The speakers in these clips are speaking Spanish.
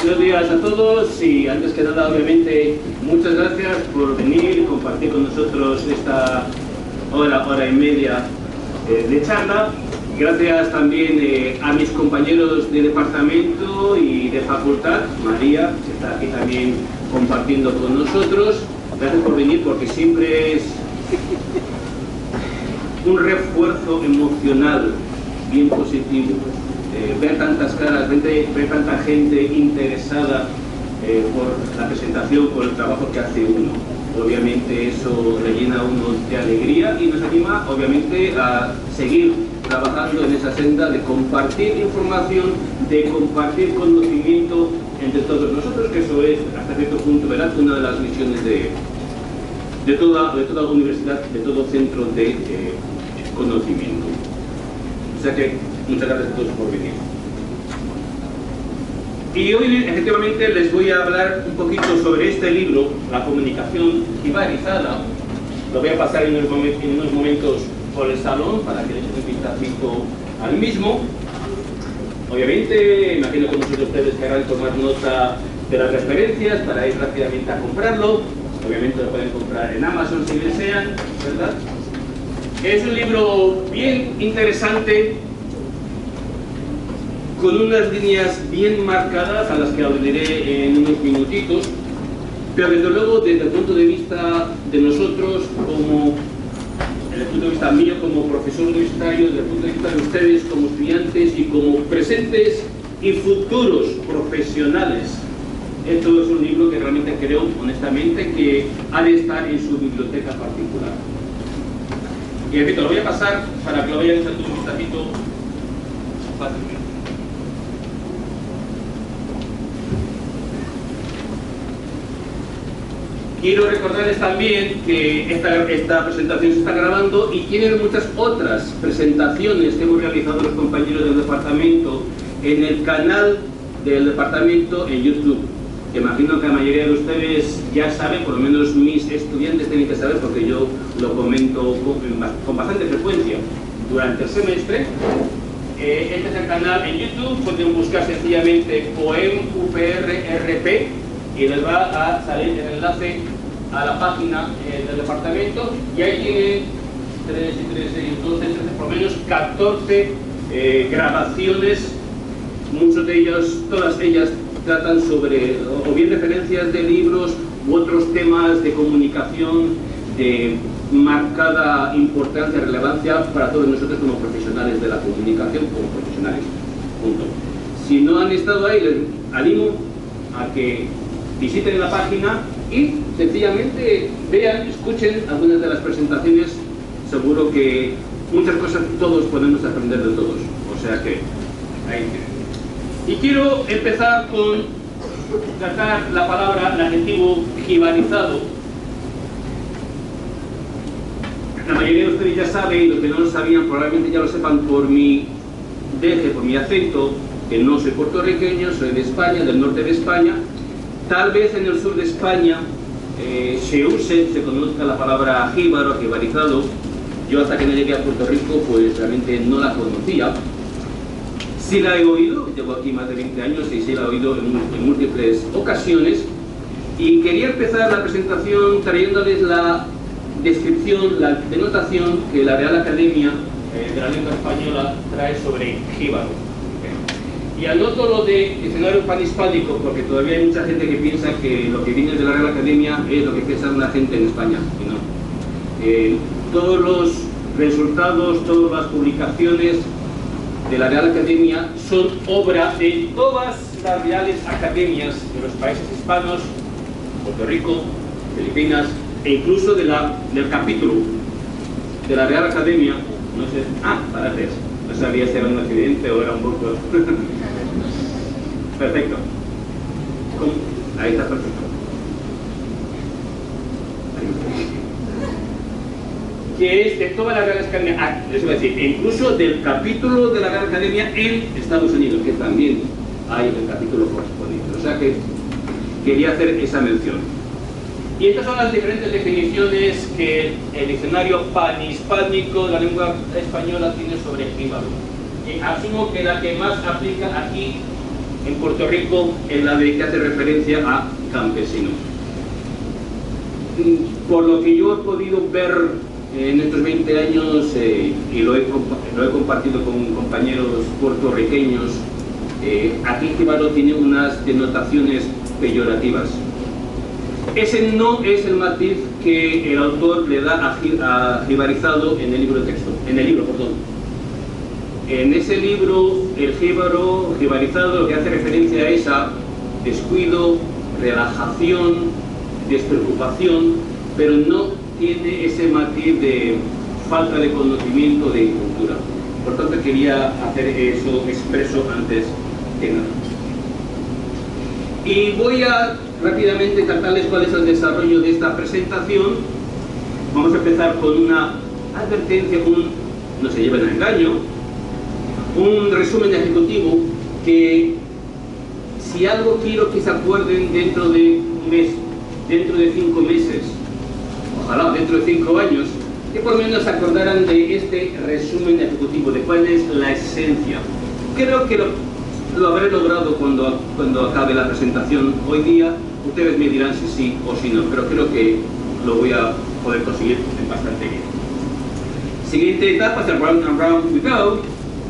Buenos días a todos y antes que nada, obviamente, muchas gracias por venir y compartir con nosotros esta hora y media de charla. Gracias también a mis compañeros de departamento y de facultad, María, que está aquí también compartiendo con nosotros. Gracias por venir porque siempre es un refuerzo emocional bien positivo. Ver tantas caras, ver tanta gente interesada por la presentación, por el trabajo que hace uno. Obviamente eso le llena a uno de alegría y nos anima, obviamente, a seguir trabajando en esa senda de compartir información, de compartir conocimiento entre todos nosotros, que eso es, hasta cierto punto, ¿verdad?, una de las misiones de toda universidad, de todo centro de conocimiento. O sea que muchas gracias a todos por venir. Y hoy, efectivamente, les voy a hablar un poquito sobre este libro, La comunicación jibarizada. Lo voy a pasar en unos momentos por el salón para que le echen un vistacito al mismo. Obviamente, imagino que muchos de ustedes querrán tomar nota de las referencias para ir rápidamente a comprarlo. Obviamente lo pueden comprar en Amazon si desean, ¿verdad? Es un libro bien interesante, con unas líneas bien marcadas a las que aludiré en unos minutitos, pero desde luego desde el punto de vista de nosotros, desde el punto de vista mío como profesor universitario, desde el punto de vista de ustedes como estudiantes y como presentes y futuros profesionales, esto es un libro que realmente creo, honestamente, que ha de estar en su biblioteca particular. Y repito, lo voy a pasar para que lo vayan echando un vistacito fácilmente. Quiero recordarles también que esta presentación se está grabando y tienen muchas otras presentaciones que hemos realizado los compañeros del departamento en el canal del departamento en YouTube. Imagino que la mayoría de ustedes ya saben, por lo menos mis estudiantes tienen que saber porque yo lo comento con bastante frecuencia durante el semestre. Este es el canal en YouTube, pueden buscar sencillamente POEM UPR-RP y les va a salir el enlace a la página del departamento y ahí tienen 3 y 3, 6, 12, 13, por lo menos 14 grabaciones, muchas de ellas, todas ellas tratan sobre o bien referencias de libros u otros temas de comunicación de marcada importancia y relevancia para todos nosotros como profesionales de la comunicación, como profesionales. Punto. Si no han estado ahí, les animo a que visiten la página y sencillamente vean, escuchen algunas de las presentaciones. Seguro que muchas cosas todos podemos aprender de todos. O sea que ahí tienen. Y quiero empezar con tratar la palabra, el adjetivo jibarizado. La mayoría de ustedes ya saben, y los que no lo sabían probablemente ya lo sepan por mi deje, por mi acento, que no soy puertorriqueño, soy de España, del norte de España. Tal vez en el sur de España se conozca la palabra jíbaro, jibarizado. Yo hasta que no llegué a Puerto Rico, pues realmente no la conocía. Sí la he oído, llevo aquí más de 20 años y sí la he oído en múltiples ocasiones. Y quería empezar la presentación trayéndoles la descripción, la denotación que la Real Academia de la Lengua Española trae sobre jíbaro. Y anoto lo de diccionario panhispánico porque todavía hay mucha gente que piensa que lo que viene de la Real Academia es lo que piensa una gente en España, y no. Todos los resultados, todas las publicaciones de la Real Academia son obra de todas las reales academias de los países hispanos, Puerto Rico, Filipinas, e incluso del capítulo de la Real Academia, no sé, para tres, no sabía si era un accidente o era un burro. Perfecto. Ahí está perfecto. Que es de toda la Real Academia, les voy a decir, incluso del capítulo de la Real Academia en Estados Unidos, que también hay el capítulo correspondiente. O sea que quería hacer esa mención. Y estas son las diferentes definiciones que el diccionario panhispánico de la lengua española tiene sobre jíbaro. Y asumo que la que más aplica aquí en Puerto Rico es la de que hace referencia a campesinos. Por lo que yo he podido ver en estos 20 años y lo he compartido con compañeros puertorriqueños, aquí Jíbaro tiene unas denotaciones peyorativas. Ese no es el matiz que el autor le da a jibarizado en el libro de texto, En ese libro, el jíbaro jibarizado lo que hace referencia es a descuido, relajación, despreocupación, pero no tiene ese matiz de falta de conocimiento de cultura. Por tanto, quería hacer eso expreso antes que nada. Y voy a rápidamente tratarles cuál es el desarrollo de esta presentación. Vamos a empezar con una advertencia, no se lleven a engaño, un resumen ejecutivo que, si algo quiero que se acuerden dentro de un mes, dentro de 5 meses, ojalá dentro de 5 años, que por lo menos se acordaran de este resumen ejecutivo, de cuál es la esencia. Creo que lo habré logrado cuando acabe la presentación hoy día. Ustedes me dirán si sí o si no, pero creo que lo voy a poder conseguir bastante bien. Siguiente etapa es el round and round we go.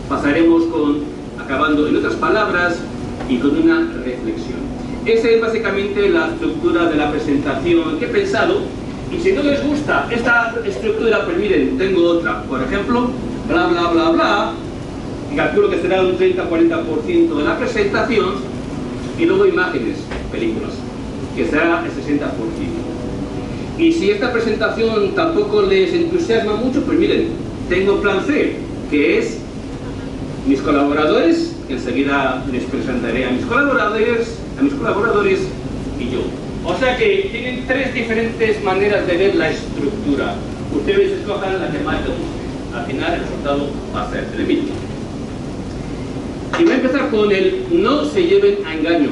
Pasaremos acabando en otras palabras y con una reflexión. Esa es básicamente la estructura de la presentación que he pensado, y si no les gusta esta estructura, pues miren, tengo otra. Por ejemplo, bla bla bla bla, y calculo que será un 30-40% de la presentación, y luego imágenes, películas, que será el 60%. Y si esta presentación tampoco les entusiasma mucho, pues miren, tengo plan C, que es mis colaboradores, que enseguida les presentaré a mis colaboradores y yo. O sea que tienen 3 diferentes maneras de ver la estructura. Ustedes escojan la que más les guste. Al final el resultado va a ser el mismo. Y voy a empezar con el no se lleven a engaño.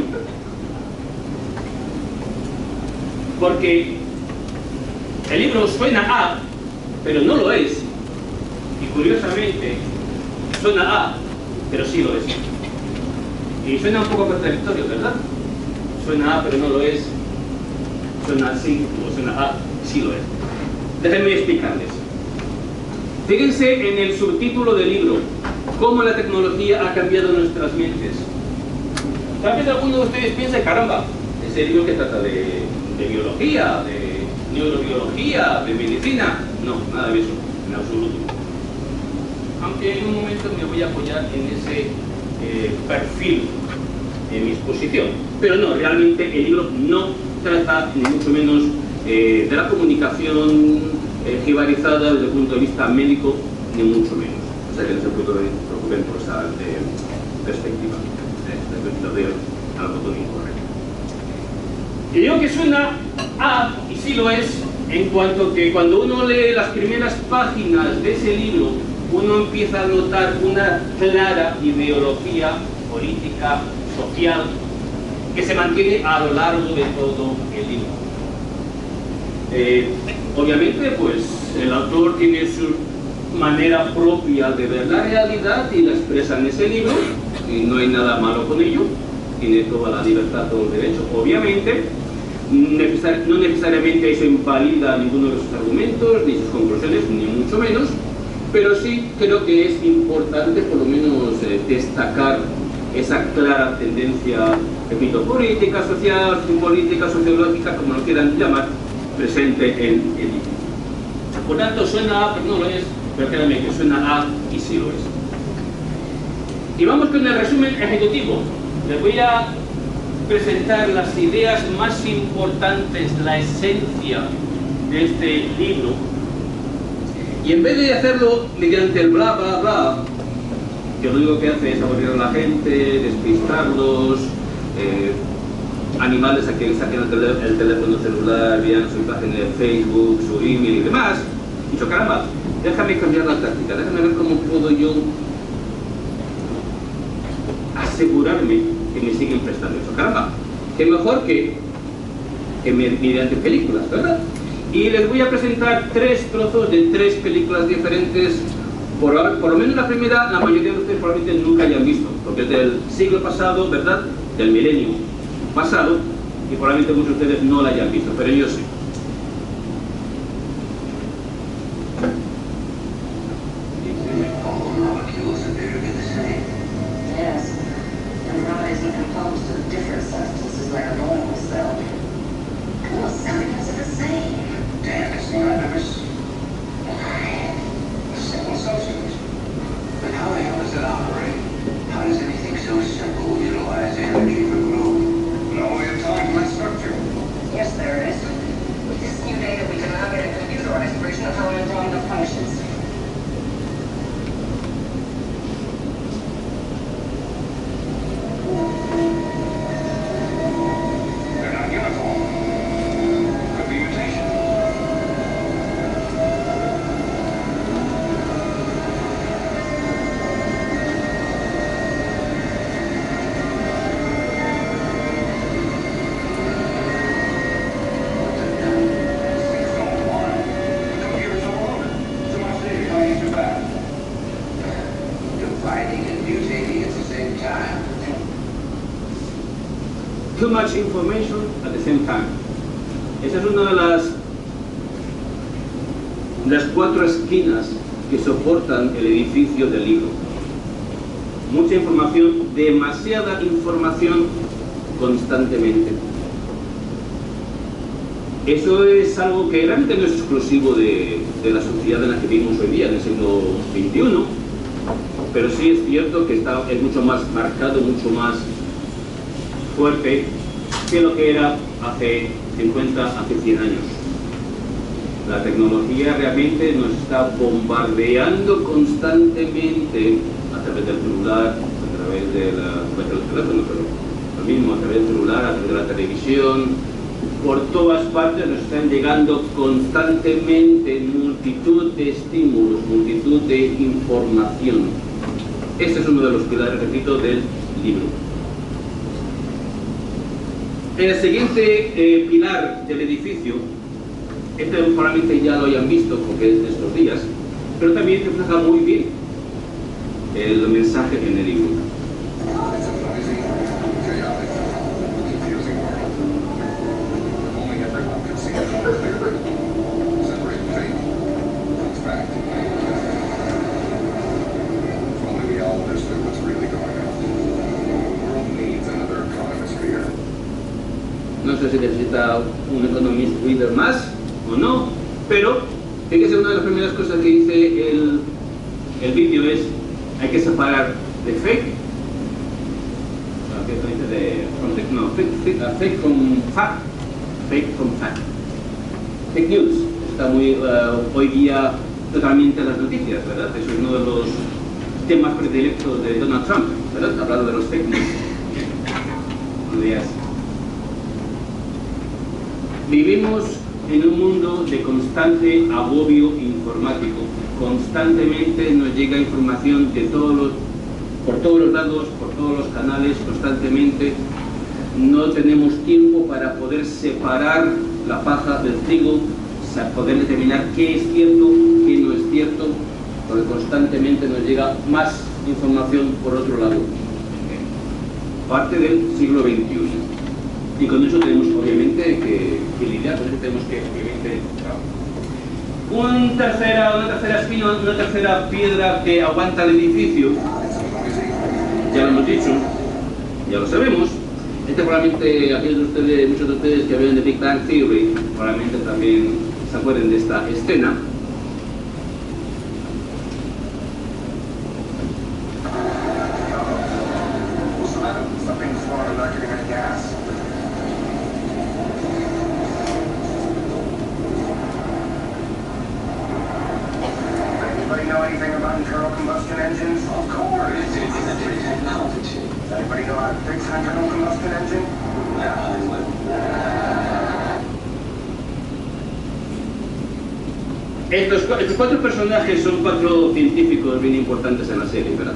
Porque el libro suena a, pero no lo es. Y curiosamente, suena a, pero sí lo es. Y suena un poco contradictorio, ¿verdad? Suena a, pero no lo es. Suena así, o suena a, sí lo es. Déjenme explicarles. Fíjense en el subtítulo del libro, cómo la tecnología ha cambiado nuestras mentes. Tal vez alguno de ustedes piense, caramba, ese libro que trata de biología, de neurobiología, de medicina. No, nada de eso, en absoluto. Aunque en un momento me voy a apoyar en ese perfil en mi exposición. Pero no, realmente el libro no trata ni mucho menos de la comunicación jibarizada desde el punto de vista médico, ni mucho menos. O sea que no se preocupen por esa perspectiva. Lo veo algo todo incorrecto. Y digo que suena a, y sí lo es, en cuanto que cuando uno lee las primeras páginas de ese libro, uno empieza a notar una clara ideología política, social, que se mantiene a lo largo de todo el libro. Obviamente, pues, el autor tiene su manera propia de ver la realidad y la expresa en ese libro, y no hay nada malo con ello, tiene toda la libertad, todo el derecho, obviamente. No necesariamente eso invalida ninguno de sus argumentos, ni sus conclusiones, ni mucho menos, pero sí creo que es importante por lo menos destacar esa clara tendencia, repito, política, social, política, sociológica, como lo quieran llamar, presente en el libro. Por tanto, suena a, pero no lo es, pero créanme que suena a y sí lo es. Y vamos con el resumen ejecutivo. Les voy a presentar las ideas más importantes, la esencia de este libro, y en vez de hacerlo mediante el bla bla bla, que lo único que hace es aburrir a la gente, despistarlos, animarles a que saquen el teléfono celular, vean su página de Facebook, su email y demás, y yo, caramba, déjame cambiar la táctica, déjame ver cómo puedo yo asegurarme que me siguen prestando eso. Caramba, que mejor que mediante películas, ¿verdad? Y les voy a presentar 3 trozos de 3 películas diferentes, Por lo menos la primera, la mayoría de ustedes probablemente nunca hayan visto, porque es del siglo pasado, ¿verdad? Del milenio pasado, y probablemente muchos de ustedes no la hayan visto, pero yo sí. Too much information at the same time. Esa es una de las cuatro esquinas que soportan el edificio del libro. Mucha información, demasiada información constantemente. Eso es algo que realmente no es exclusivo de la sociedad en la que vivimos hoy día, en el siglo XXI, pero sí es cierto que es mucho más marcado, mucho más fuerte que lo que era hace 50, hace 100 años. La tecnología realmente nos está bombardeando constantemente a través del celular, a través del teléfono, pero lo mismo, a través del celular, a través de la televisión. Por todas partes nos están llegando constantemente multitud de estímulos, multitud de información. Este es uno de los pilares, repito, del libro. El siguiente pilar del edificio, este probablemente ya lo hayan visto porque es de estos días, pero también refleja muy bien el mensaje en el libro. No sé si necesita un economist reader más o no, pero fíjese, una de las primeras cosas que dice el vídeo es: hay que separar de fake, fake from fact, fake from fact. Fake news está muy hoy día totalmente en las noticias, ¿verdad? Eso es uno de los temas predilectos de Donald Trump, ¿verdad? Hablando de los fake news. Vivimos en un mundo de constante agobio informático. Constantemente nos llega información de por todos los lados, por todos los canales, constantemente. No tenemos tiempo para poder separar la paja del trigo, poder determinar qué es cierto, qué no es cierto, porque constantemente nos llega más información por otro lado. Parte del siglo XXI. Y con eso tenemos obviamente que lidiar, con eso tenemos que obviamente una tercera espina, una tercera piedra que aguanta el edificio. Ya lo hemos dicho, ya lo sabemos. Probablemente aquellos de ustedes, muchos de ustedes que ven de Big Bang Theory, probablemente también se acuerden de esta escena. Estos cuatro personajes son cuatro científicos bien importantes en la serie, ¿verdad?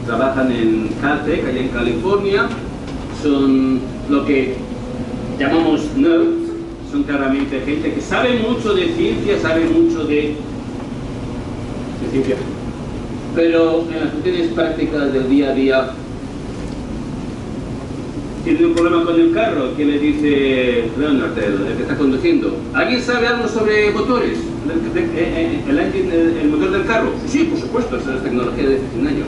Trabajan en Caltech, allá en California, son lo que llamamos nerds, son claramente gente que sabe mucho de ciencia, sabe mucho de ciencia. Pero en las cuestiones prácticas del día a día, tiene un problema con el carro, ¿qué le dice Leonard, el que está conduciendo? ¿Alguien sabe algo sobre motores? El motor del carro. Sí, por supuesto, esa es tecnología de 100 años.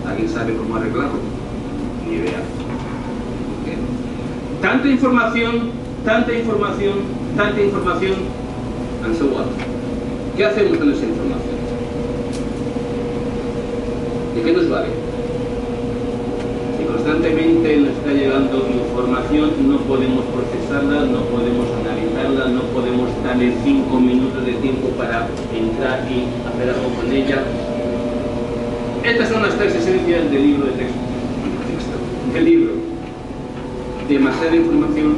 ¿Alguien sabe cómo arreglarlo? Ni idea. ¿Qué? Tanta información, and so what? ¿Qué hacemos con esa información? ¿De qué nos vale? Si constantemente nos está llegando información, no podemos procesarla, no podemos analizarla, no podemos darle 5 minutos de tiempo para entrar y hacer algo con ella. Estas son las tres esencias del libro de texto. El libro. Demasiada información,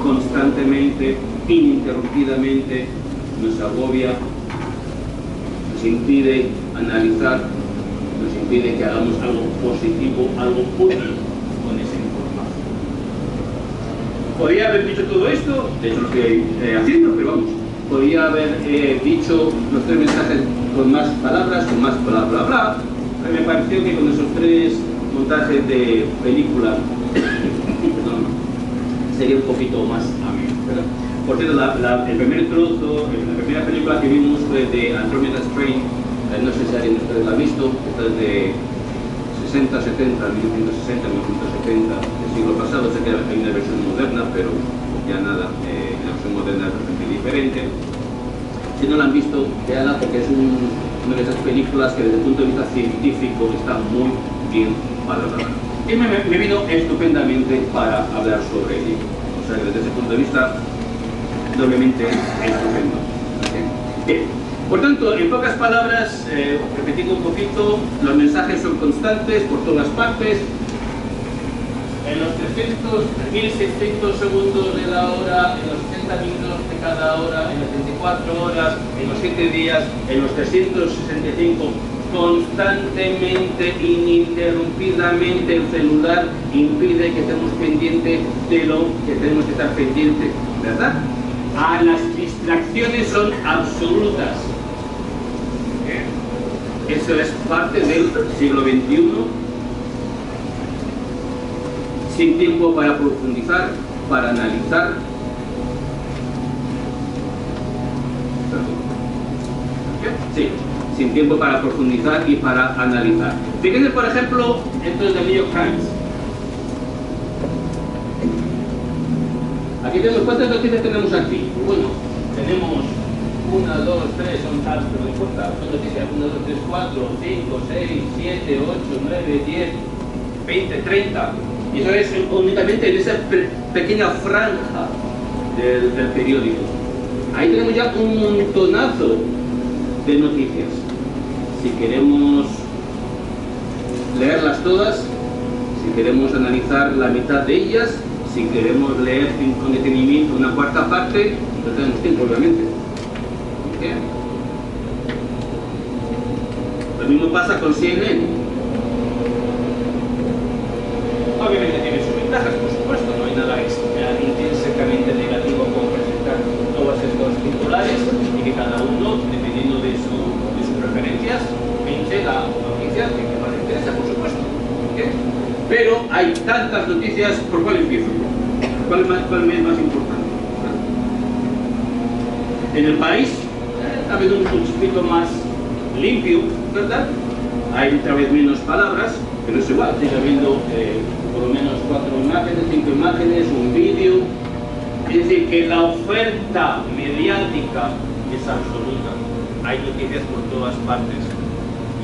constantemente, ininterrumpidamente, nos agobia, nos impide analizar, nos impide que hagamos algo positivo, algo útil con esa información. Podría haber dicho todo esto, de hecho lo estoy haciendo, pero vamos, podría haber dicho los tres mensajes con más palabras, con más bla bla bla. Me pareció que con esos tres montajes de película sería un poquito más ameno. Por cierto, el primer trozo, la primera película que vimos fue de Andromeda Strain, no sé si alguien de ustedes la ha visto, esta es de 60, 70, 1960, 1970, del siglo pasado. Sé que hay una versión moderna, pero ya nada, la versión moderna es bastante diferente. Si no la han visto, véanla porque es una de esas películas que desde el punto de vista científico está muy bien valorada. Y me vino estupendamente para hablar sobre ello. O sea que desde ese punto de vista, doblemente estupendo. Bien. Por tanto, en pocas palabras, repitiendo un poquito, los mensajes son constantes por todas partes. En los 1600 segundos de la hora, en los 60 minutos de cada hora, en las 24 horas, en los 7 días, en los 365, constantemente, ininterrumpidamente, el celular impide que estemos pendientes de lo que tenemos que estar pendientes, ¿verdad? Las distracciones son absolutas. Eso es parte del siglo XXI, sin tiempo para profundizar, para analizar. Sí, sin tiempo para profundizar y para analizar. Fíjense, por ejemplo, esto es del New York Times. Aquí tenemos, ¿cuántas noticias tenemos aquí? Bueno, tenemos 1, 2, 3, son tal, pero no importa, son noticias, 1, 2, 3, 4, 5, 6, 7, 8, 9, 10, 20, 30. Y eso es únicamente en esa pequeña franja del periódico. Ahí tenemos ya un montonazo de noticias. Si queremos leerlas todas, si queremos analizar la mitad de ellas, si queremos leer con detenimiento una cuarta parte, no tenemos tiempo, obviamente. ¿Qué? Lo mismo pasa con CNN. Obviamente tiene sus ventajas, por supuesto, no hay nada intrínsecamente negativo con presentar todos estos titulares y que cada uno, dependiendo de sus preferencias, pinche la noticia que más le interesa, por supuesto. ¿Qué? Pero hay tantas noticias, ¿por cuál empiezo? ¿Cuál es más importante? En el país ha habido un poquito más limpio, ¿verdad? Hay otra vez menos palabras, pero es igual, sigue habiendo por lo menos 4 imágenes, 5 imágenes, un vídeo. Es decir, que la oferta mediática es absoluta. Hay noticias por todas partes.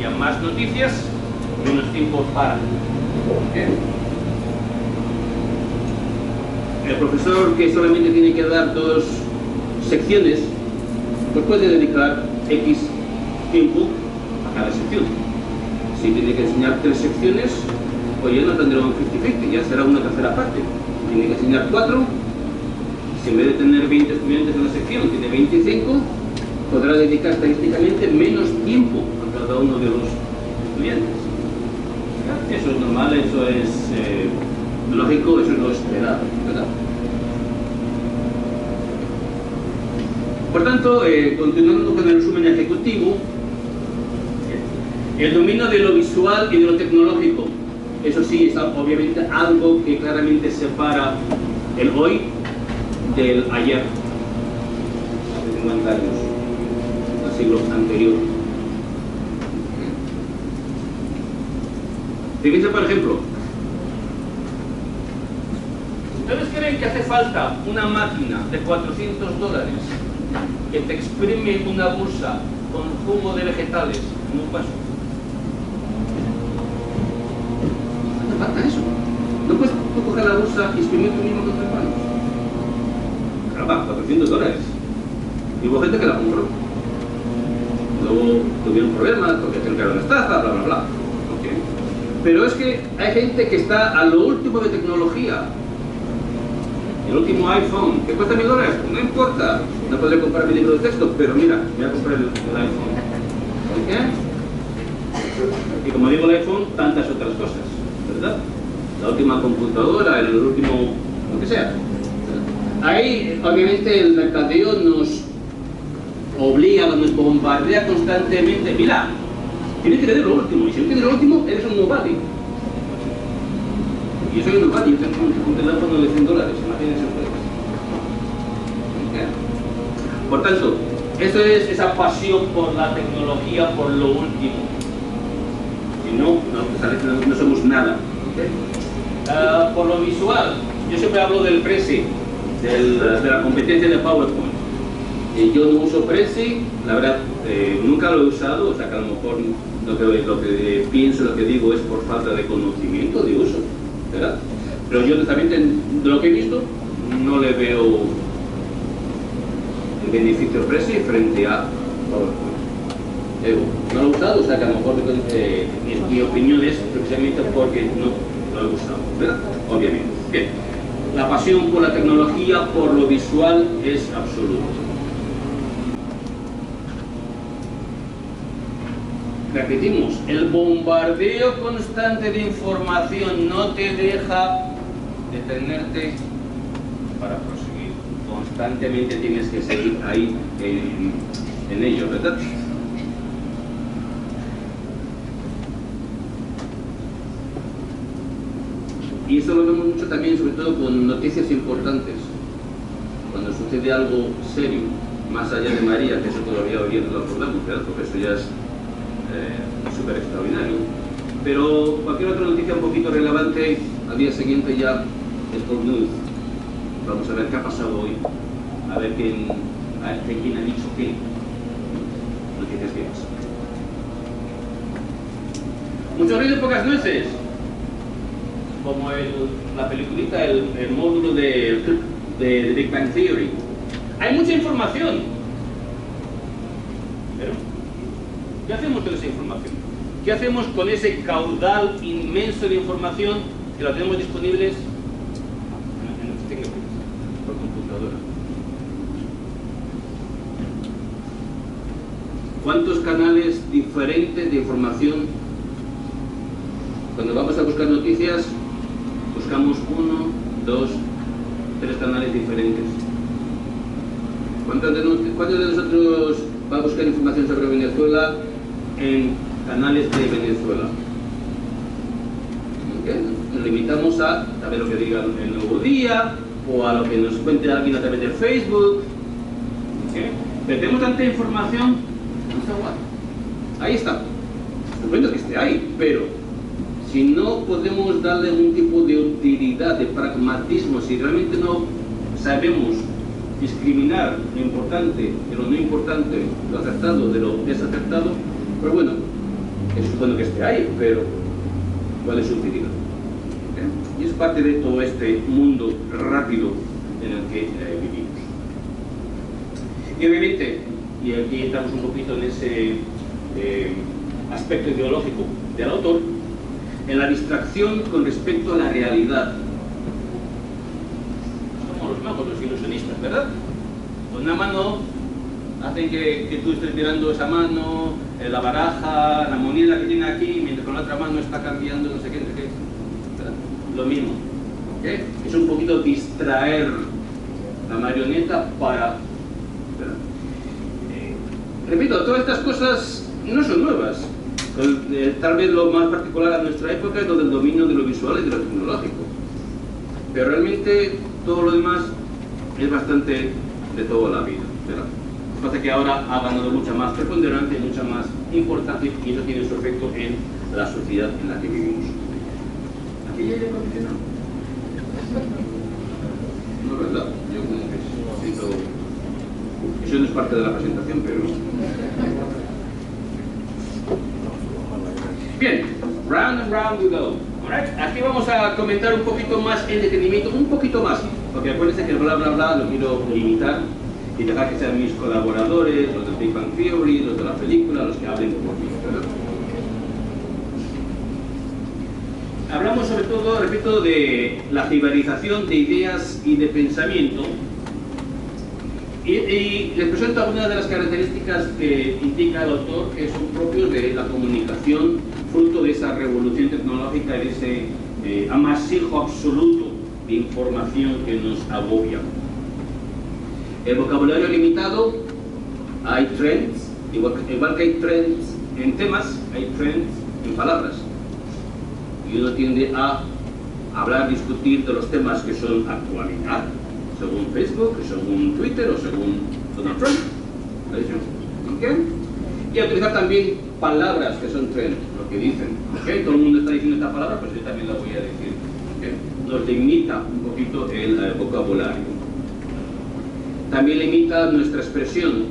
Y a más noticias, menos tiempo para. ¿Qué? El profesor que solamente tiene que dar 2 secciones, pues puede dedicar X tiempo a cada sección. Si tiene que enseñar 3 secciones, pues ya no tendrá un 50-50, ya será una tercera parte. Si tiene que enseñar 4, si en vez de tener 20 estudiantes en la sección, tiene 25, podrá dedicar estadísticamente menos tiempo a cada uno de los estudiantes. Eso es normal, eso es lógico, eso es lo esperado, ¿verdad? Por tanto, continuando con el resumen ejecutivo, El dominio de lo visual y de lo tecnológico. Eso sí, es obviamente algo que claramente separa el hoy del ayer, hace 50 años, del siglo anterior. Fíjense, por ejemplo, ¿ustedes creen que hace falta una máquina de $400 que te exprime una bolsa con jugo de vegetales en un vaso? No hace falta eso. No puedes tú coger la bolsa y exprimir tú mismo con tus manos. Caramba, $400. Y hubo gente que la compró. Luego tuvieron problemas porque se crearon estafa, bla, bla, bla. Okay. Pero es que hay gente que está a lo último de tecnología. El último iPhone, que cuesta $1000, no importa. No podré comprar mi libro de texto, pero mira, me voy a comprar el iPhone. ¿Por qué? Y como digo el iPhone, tantas otras cosas, ¿verdad? La última computadora, el último, lo que sea. Ahí, obviamente, el mercadeo nos obliga, nos bombardea constantemente. Mira, tienes que tener lo último, y si no tienes lo último, eres un nobody. Yo soy un nobody, yo tengo un teléfono de $100, imagínense ustedes. Por tanto, eso es esa pasión por la tecnología, por lo último. Si no, no somos nada. ¿Okay? Por lo visual, yo siempre hablo del Prezi, de la competencia de PowerPoint. Yo no uso Prezi, la verdad, nunca lo he usado, o sea que a lo mejor lo que pienso, lo que digo es por falta de conocimiento, de uso, ¿verdad? Pero yo honestamente, de lo que he visto, no le veo el beneficio Prezi frente a PowerPoint. No lo he usado, o sea que a lo mejor mi opinión es precisamente porque no lo he usado, ¿verdad? Obviamente. Bien. La pasión por la tecnología, por lo visual, es absoluta. Repetimos, el bombardeo constante de información no te deja detenerte para proseguir. Constantemente tienes que seguir ahí en ello, ¿verdad? Y eso lo vemos mucho también, sobre todo con noticias importantes. Cuando sucede algo serio, más allá de María, que eso todavía hoy no lo hablamos, ¿verdad? Porque eso ya es súper extraordinario. Pero cualquier otra noticia un poquito relevante, al día siguiente ya es por news. Vamos a ver qué ha pasado hoy, a ver quién ha dicho qué. Noticias que pasan. Mucho ruido y pocas nueces. Como la peliculita, el módulo de Big Bang Theory. Hay mucha información. Pero, ¿qué hacemos con esa información? ¿Qué hacemos con ese caudal inmenso de información que la tenemos disponibles en nuestros fingertips, por computadora? ¿Cuántos canales diferentes de información? Cuando vamos a buscar noticias, buscamos 1, 2, 3 canales diferentes. ¿Cuántos de nosotros va a buscar información sobre Venezuela en canales de Venezuela? ¿Okay? Nos limitamos a ver lo que diga el Nuevo Día o a lo que nos cuente alguien a través de Facebook. ¿Okay? Pero tenemos tanta información, no está guay. Ahí está. Estupendo que esté ahí, pero si no podemos darle un tipo de utilidad, de pragmatismo, si realmente no sabemos discriminar lo importante de lo no importante, lo acertado de lo desacertado, pues bueno, es bueno que esté ahí, pero ¿cuál es su utilidad? ¿Okay? Y es parte de todo este mundo rápido en el que vivimos. Y obviamente, y aquí entramos un poquito en ese aspecto ideológico del autor, en la distracción con respecto a la realidad. Somos los magos, los ilusionistas, ¿verdad? Con una mano hacen que tú estés mirando esa mano, la baraja, la moneda que tiene aquí, mientras con la otra mano está cambiando no sé qué, ¿verdad? Lo mismo. ¿Okay? Es un poquito distraer la marioneta para... ¿verdad? Repito, todas estas cosas no son nuevas. Tal vez lo más particular a nuestra época es lo del dominio de lo visual y de lo tecnológico. Pero realmente todo lo demás es bastante de toda la vida, ¿verdad? Lo que pasa es que ahora ha ganado mucha más preponderancia y mucha más importancia, y eso tiene su efecto en la sociedad en la que vivimos. ¿Aquí hay aire acondicionado? No es verdad, yo como que siento... Eso no es parte de la presentación, pero... Bien, round and round we go. Alright, aquí vamos a comentar un poquito más en detenimiento, un poquito más, porque acuérdense que el bla bla bla lo quiero limitar y dejar que sean mis colaboradores, los de Big Bang Theory, los de la película, los que hablen por mí, ¿verdad? Hablamos sobre todo, repito, de la jibarización de ideas y de pensamiento, y les presento algunas de las características que indica el autor que son propios de la comunicación, fruto de esa revolución tecnológica y de ese amasijo absoluto de información que nos agobia. El vocabulario limitado, hay trends, igual que hay trends en temas, hay trends en palabras. Y uno tiende a hablar, discutir de los temas que son actualidad, según Facebook, según Twitter o según Donald Trump. ¿Okay? Y a utilizar también palabras que son trend, lo que dicen. ¿Okay? Todo el mundo está diciendo esta palabra, pues yo también la voy a decir. ¿Okay? Nos limita un poquito el vocabulario. También limita nuestra expresión.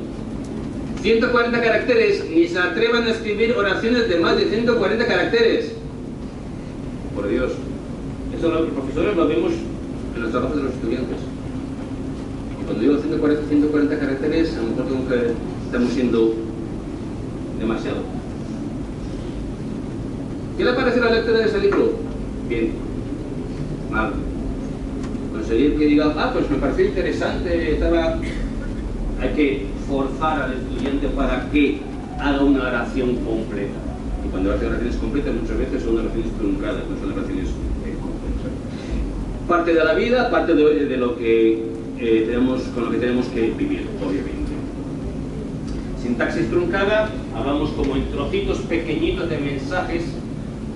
140 caracteres, ni se atrevan a escribir oraciones de más de 140 caracteres. Por Dios. Eso los profesores lo vemos en los trabajos de los estudiantes. Y cuando digo 140 caracteres, a lo mejor tengo que estamos siendo demasiado. ¿Qué le parece la lectura de ese libro? Bien. Mal. Conseguir que diga, pues me pareció interesante, hay que forzar al estudiante para que haga una oración completa. Y cuando hace oraciones completas, muchas veces son oraciones truncadas, no son oraciones completas. Parte de la vida, parte de lo que con lo que tenemos que vivir, obviamente. Sintaxis truncada, hablamos como en trocitos pequeñitos de mensajes,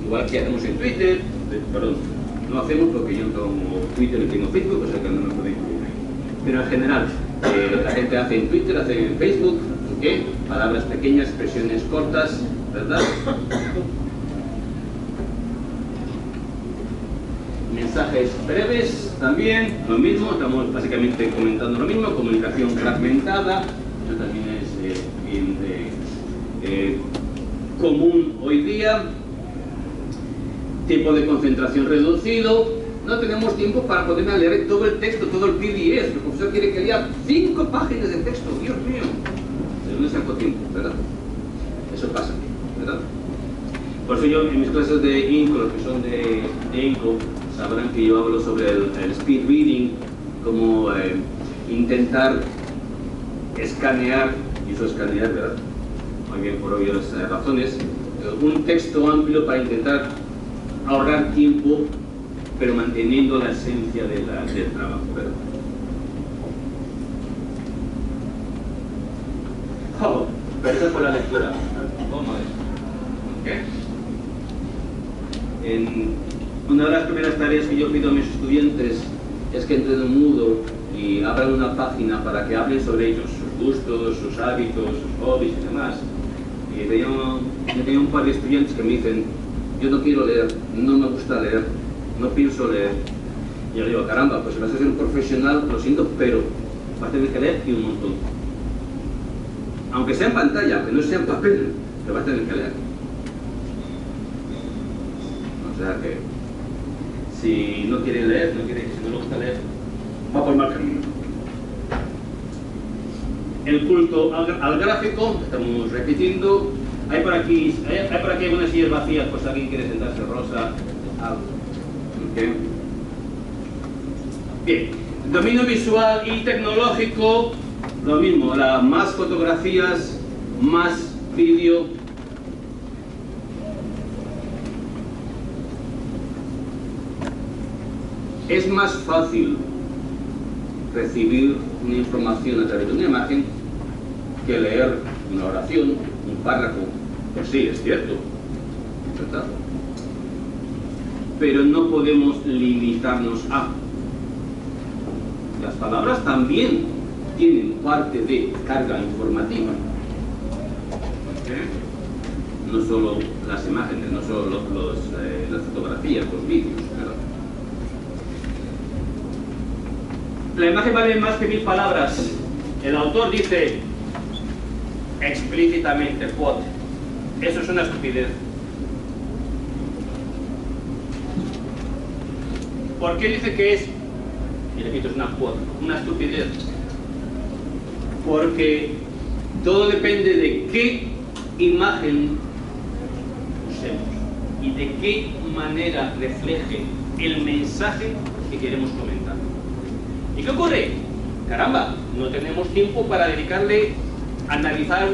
igual que hacemos en Twitter, perdón, no hacemos porque yo como Twitter y tengo Facebook, o sea que no me puedo incluir ahí. Pero en general, la gente hace en Twitter, hace en Facebook, ¿okay? Palabras pequeñas, expresiones cortas, ¿verdad? Mensajes breves también, lo mismo, estamos básicamente comentando lo mismo, comunicación fragmentada, eso también es bien común hoy día. Tiempo de concentración reducido, no tenemos tiempo para poder leer todo el texto, todo el PDF. El profesor quiere que lea 5 páginas de texto, Dios mío. ¿De dónde saco tiempo, verdad? Eso pasa, ¿verdad? Por eso yo en mis clases de INCO, los que son de INCO, sabrán que yo hablo sobre el speed reading, como intentar escanear, y eso escanear, ¿verdad? Muy bien, por obvias razones, un texto amplio para intentar ahorrar tiempo, pero manteniendo la esencia del trabajo, ¿verdad? Perdón por la lectura. ¿Cómo es? ¿Okay? Una de las primeras tareas que yo pido a mis estudiantes es que entren en Moodle y abran una página para que hablen sobre ellos, sus gustos, sus hábitos, sus hobbies y demás. Y tenía un par de estudiantes que me dicen: yo no quiero leer, no me gusta leer, no pienso leer. Y yo digo, caramba, pues si vas a ser un profesional, lo siento, pero vas a tener que leer y un montón. Aunque sea en pantalla, aunque no sea en papel, te vas a tener que leer. O sea que, si no quiere leer, si no le gusta leer, va por mal camino. El culto al gráfico, estamos repitiendo. Hay por aquí algunas sillas vacías, pues alguien quiere sentarse, Rosa. Okay. Bien, dominio visual y tecnológico, lo mismo, más fotografías, más vídeo. Es más fácil recibir una información a través de una imagen que leer una oración, un párrafo Pues sí, es cierto, ¿verdad? Pero no podemos limitarnos a. Las palabras también tienen parte de carga informativa. No solo las imágenes, no solo las fotografías, los vídeos, ¿verdad? La imagen vale más que 1000 palabras. El autor dice explícitamente, quote, eso es una estupidez. ¿Por qué dice que es, y repito, es una quote, una estupidez? Porque todo depende de qué imagen usemos y de qué manera refleje el mensaje que queremos comentar. ¿Y qué ocurre? Caramba, no tenemos tiempo para dedicarle a analizar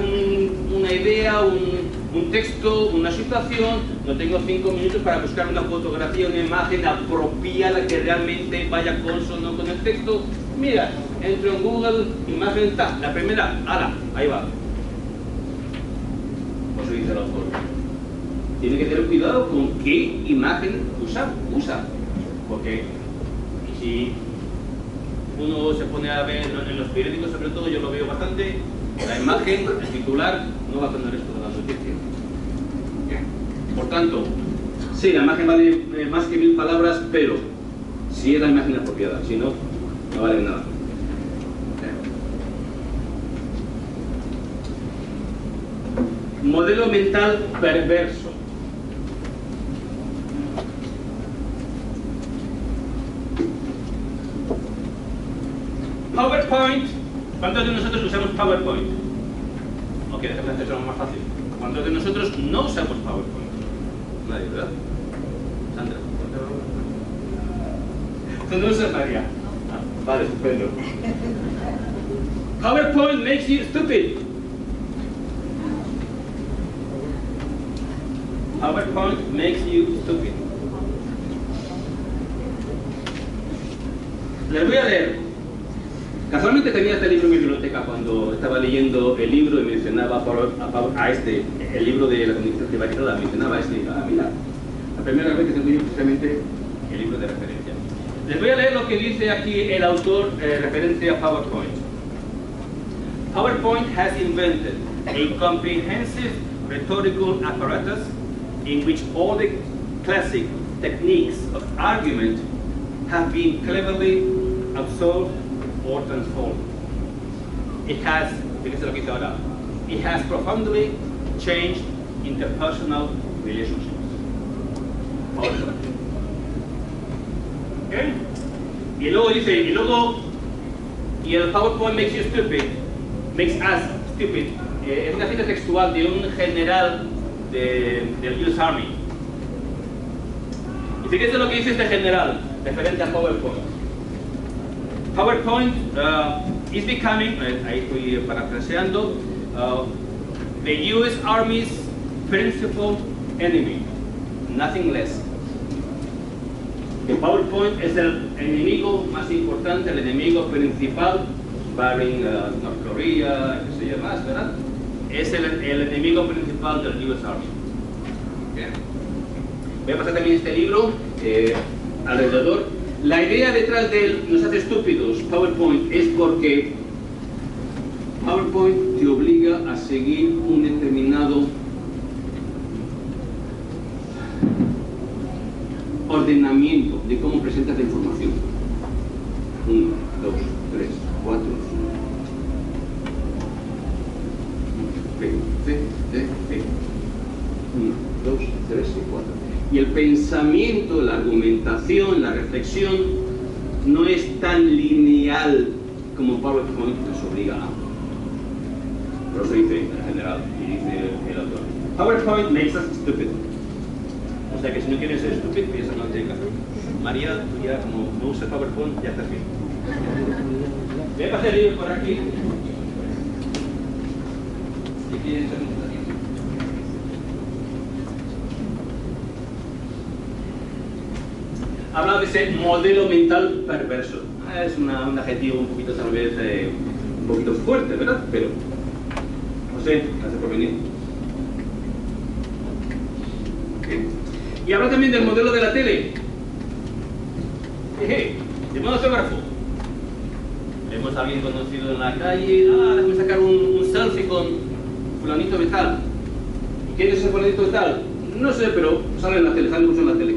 una idea, un texto, una situación. No tengo 5 minutos para buscar una fotografía, una imagen apropiada que realmente vaya consono con el texto. Mira, entro en Google, imagen tal, la primera, ¡hala! Ahí va. Pues dice el autor. Tiene que tener cuidado con qué imagen usa. Porque si uno se pone a ver en los periódicos, sobre todo, yo lo veo bastante, la imagen, el titular, no va a tener esto de la noticia. Por tanto, sí, la imagen vale más que 1000 palabras, pero si es la imagen apropiada, si no, no vale nada. Modelo mental perverso. PowerPoint. ¿Cuántos de nosotros usamos PowerPoint? ¿O quieres que plantees algo más fácil? ¿Cuántos de nosotros no usamos PowerPoint? Nadie, ¿verdad? Sandra. ¿Tú no usas, María? Ah, vale, estupendo. PowerPoint makes you stupid. PowerPoint makes you stupid. Les voy a leer. Casualmente tenía este libro en mi biblioteca cuando estaba leyendo el libro y mencionaba el libro de la comunicación privatizada, mencionaba a Millar. La primera vez que se entendió precisamente el libro de referencia. Les voy a leer lo que dice aquí el autor referente a PowerPoint. PowerPoint has invented a comprehensive rhetorical apparatus in which all the classic techniques of argument have been cleverly absorbed or transformed. It has, fíjense lo que dice ahora, it has profoundly changed interpersonal relationships. ¿Okay? Y luego dice, y el PowerPoint makes you stupid, makes us stupid. Es una cita textual de un general del US Army. Y fíjense lo que dice este general, referente a PowerPoint. PowerPoint is becoming, ahí estoy parafraseando, the US Army's principal enemy, nothing less. El PowerPoint es el enemigo más importante, el enemigo principal, barring North Korea, qué sé yo más, ¿verdad? Es el enemigo principal del US Army. Okay. Voy a pasar también este libro alrededor. La idea detrás de él nos hace estúpidos, PowerPoint, es porque PowerPoint te obliga a seguir un determinado ordenamiento de cómo presentas la información. 1, 2, 3, 4, 5. B, C, D, E. 1, 2, 3 y 4. Y el pensamiento, la argumentación, la reflexión no es tan lineal como PowerPoint nos obliga a. Por eso dice en general, y dice el autor, PowerPoint makes us stupid. O sea que si no quieres ser estúpido, piensa no te caso. María, tú ya como no usas PowerPoint, ya estás bien. Voy a pasar el libro por aquí. Si quieres habla de ese modelo mental perverso. Es un adjetivo un poquito tal vez un poquito fuerte, ¿verdad? Pero, no sé, gracias por venir. Y habla también del modelo de la tele. De modo fotógrafo. Vemos a alguien conocido en la calle, déjame sacar un selfie con fulanito de tal. ¿Y quién es ese fulanito de tal? No sé, pero sale en la tele, sale mucho en la tele.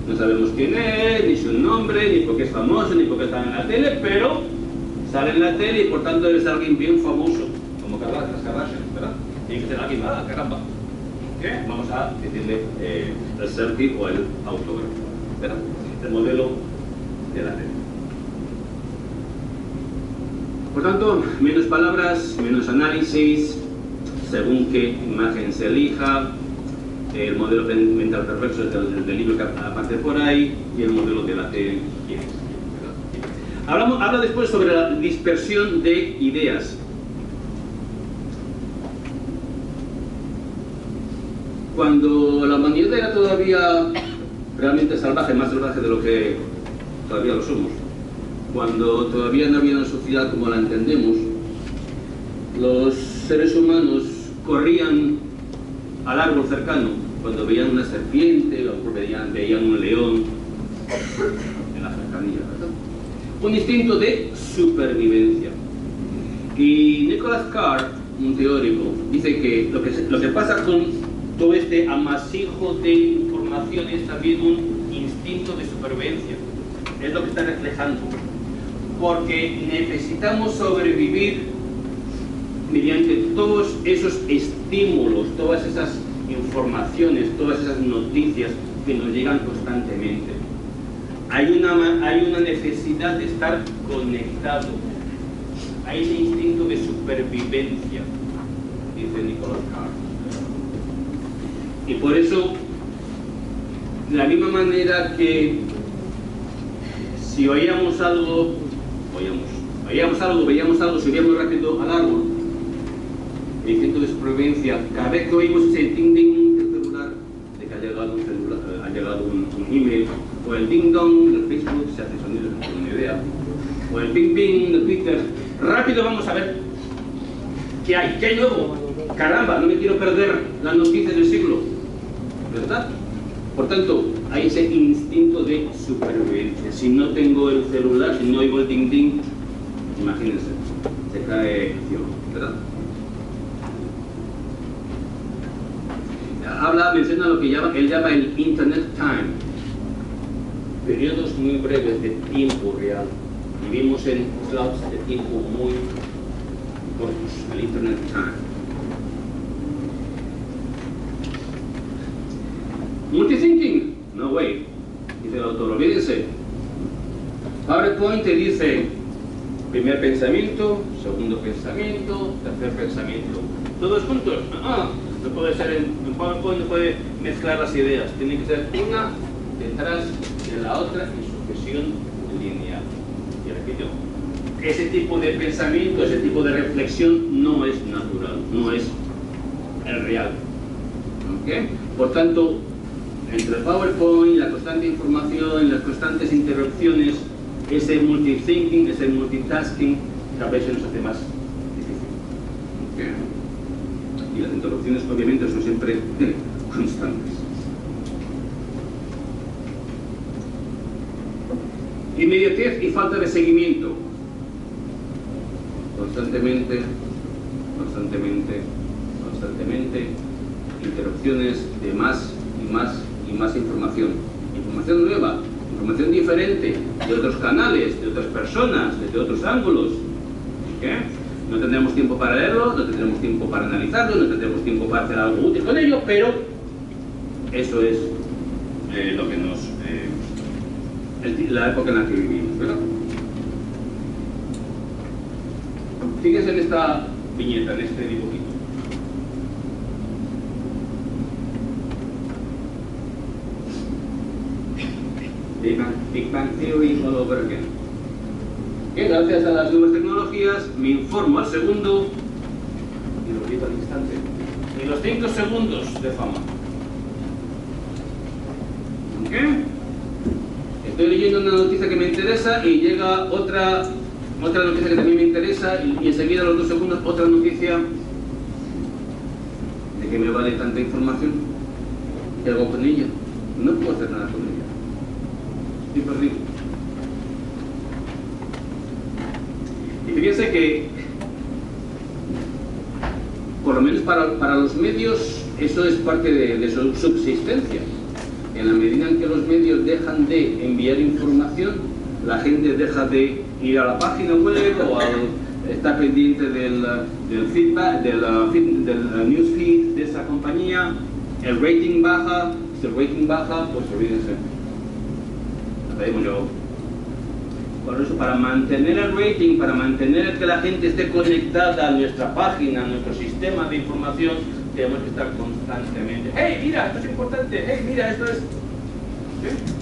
No sabemos quién es, ni su nombre, ni por qué es famoso, ni por qué está en la tele, pero sale en la tele y por tanto debe ser alguien bien famoso, como las Kardashian, ¿verdad? Tiene que ser alguien, caramba. Vamos a decirle el selfie o el autógrafo, ¿verdad? El modelo de la tele. Por tanto, menos palabras, menos análisis, según qué imagen se elija, el modelo mental perverso del libro que aparte por ahí, y el modelo de la tele. Habla después sobre la dispersión de ideas. Cuando la humanidad era todavía realmente salvaje, más salvaje de lo que todavía lo somos, cuando todavía no había una sociedad como la entendemos, los seres humanos corrían al árbol cercano cuando veían una serpiente o veían un león en la cercanía, ¿verdad? Un instinto de supervivencia. Y Nicholas Carr, un teórico, dice que lo que pasa con todo este amasijo de información es también un instinto de supervivencia. Es lo que está reflejando. Porque necesitamos sobrevivir mediante todos esos estímulos, todas esas informaciones, todas esas noticias que nos llegan constantemente. Hay una necesidad de estar conectado. Hay ese instinto de supervivencia, dice Nicholas Carr. Y por eso, de la misma manera que si veíamos algo, subíamos rápido al árbol, el instinto de supervivencia, cada vez que oímos ese ding-ding del celular, de que ha llegado un email, o el ding-dong del Facebook, se hace sonido, no tengo ni idea, o el ping-ping de Twitter, rápido vamos a ver qué hay nuevo. Caramba, no me quiero perder las noticias del siglo, ¿verdad? Por tanto, hay ese instinto de supervivencia. Si no tengo el celular, si no oigo el ding-ding, imagínense, se cae el cielo, ¿verdad? Menciona lo que él llama el Internet Time, periodos muy breves de tiempo real. Vivimos en slots de tiempo muy cortos, el Internet Time. Multithinking, no way, dice el autor, olvídense. PowerPoint te dice primer pensamiento, segundo pensamiento, tercer pensamiento, todos juntos. No puede ser en PowerPoint, no puede mezclar las ideas, tiene que ser una detrás de la otra en sucesión lineal. Y repito, ese tipo de pensamiento, ese tipo de reflexión no es natural, no es el real. ¿Okay? Por tanto, entre el PowerPoint, la constante información, las constantes interrupciones, ese multithinking, ese multitasking, cada vez se nos hace más difícil. ¿Okay? Y las interrupciones obviamente son siempre constantes. Inmediatez y falta de seguimiento. Constantemente, interrupciones de más y más información. Información nueva, información diferente, de otros canales, de otras personas, desde otros ángulos. ¿Okay? No tendremos tiempo para leerlo, no tendremos tiempo para analizarlo, no tendremos tiempo para hacer algo útil con ello, pero eso es lo que la época en la que vivimos, ¿verdad? Fíjense en esta viñeta, en este dibujito. Big Bang Theory all over again. Que gracias a las nuevas tecnologías me informo al segundo y lo olvido al instante. Ni los 5 segundos de fama. ¿Okay? Estoy leyendo una noticia que me interesa y llega otra noticia que también me interesa y enseguida a los 2 segundos otra noticia de qué me vale tanta información? ¿Qué hago con ella? No puedo hacer nada con ella. Estoy perdido. Y fíjense que, por lo menos para los medios, eso es parte de su subsistencia. En la medida en que los medios dejan de enviar información, la gente deja de ir a la página web o está pendiente del feedback, del newsfeed de esa compañía, el rating baja. Si el rating baja, pues olvídense. Hasta ahí hemos llegado. Por eso, para mantener el rating, para mantener que la gente esté conectada a nuestra página, a nuestro sistema de información, tenemos que estar constantemente. ¡Hey, mira, esto es importante! ¡Hey, mira, esto es! ¿Sí?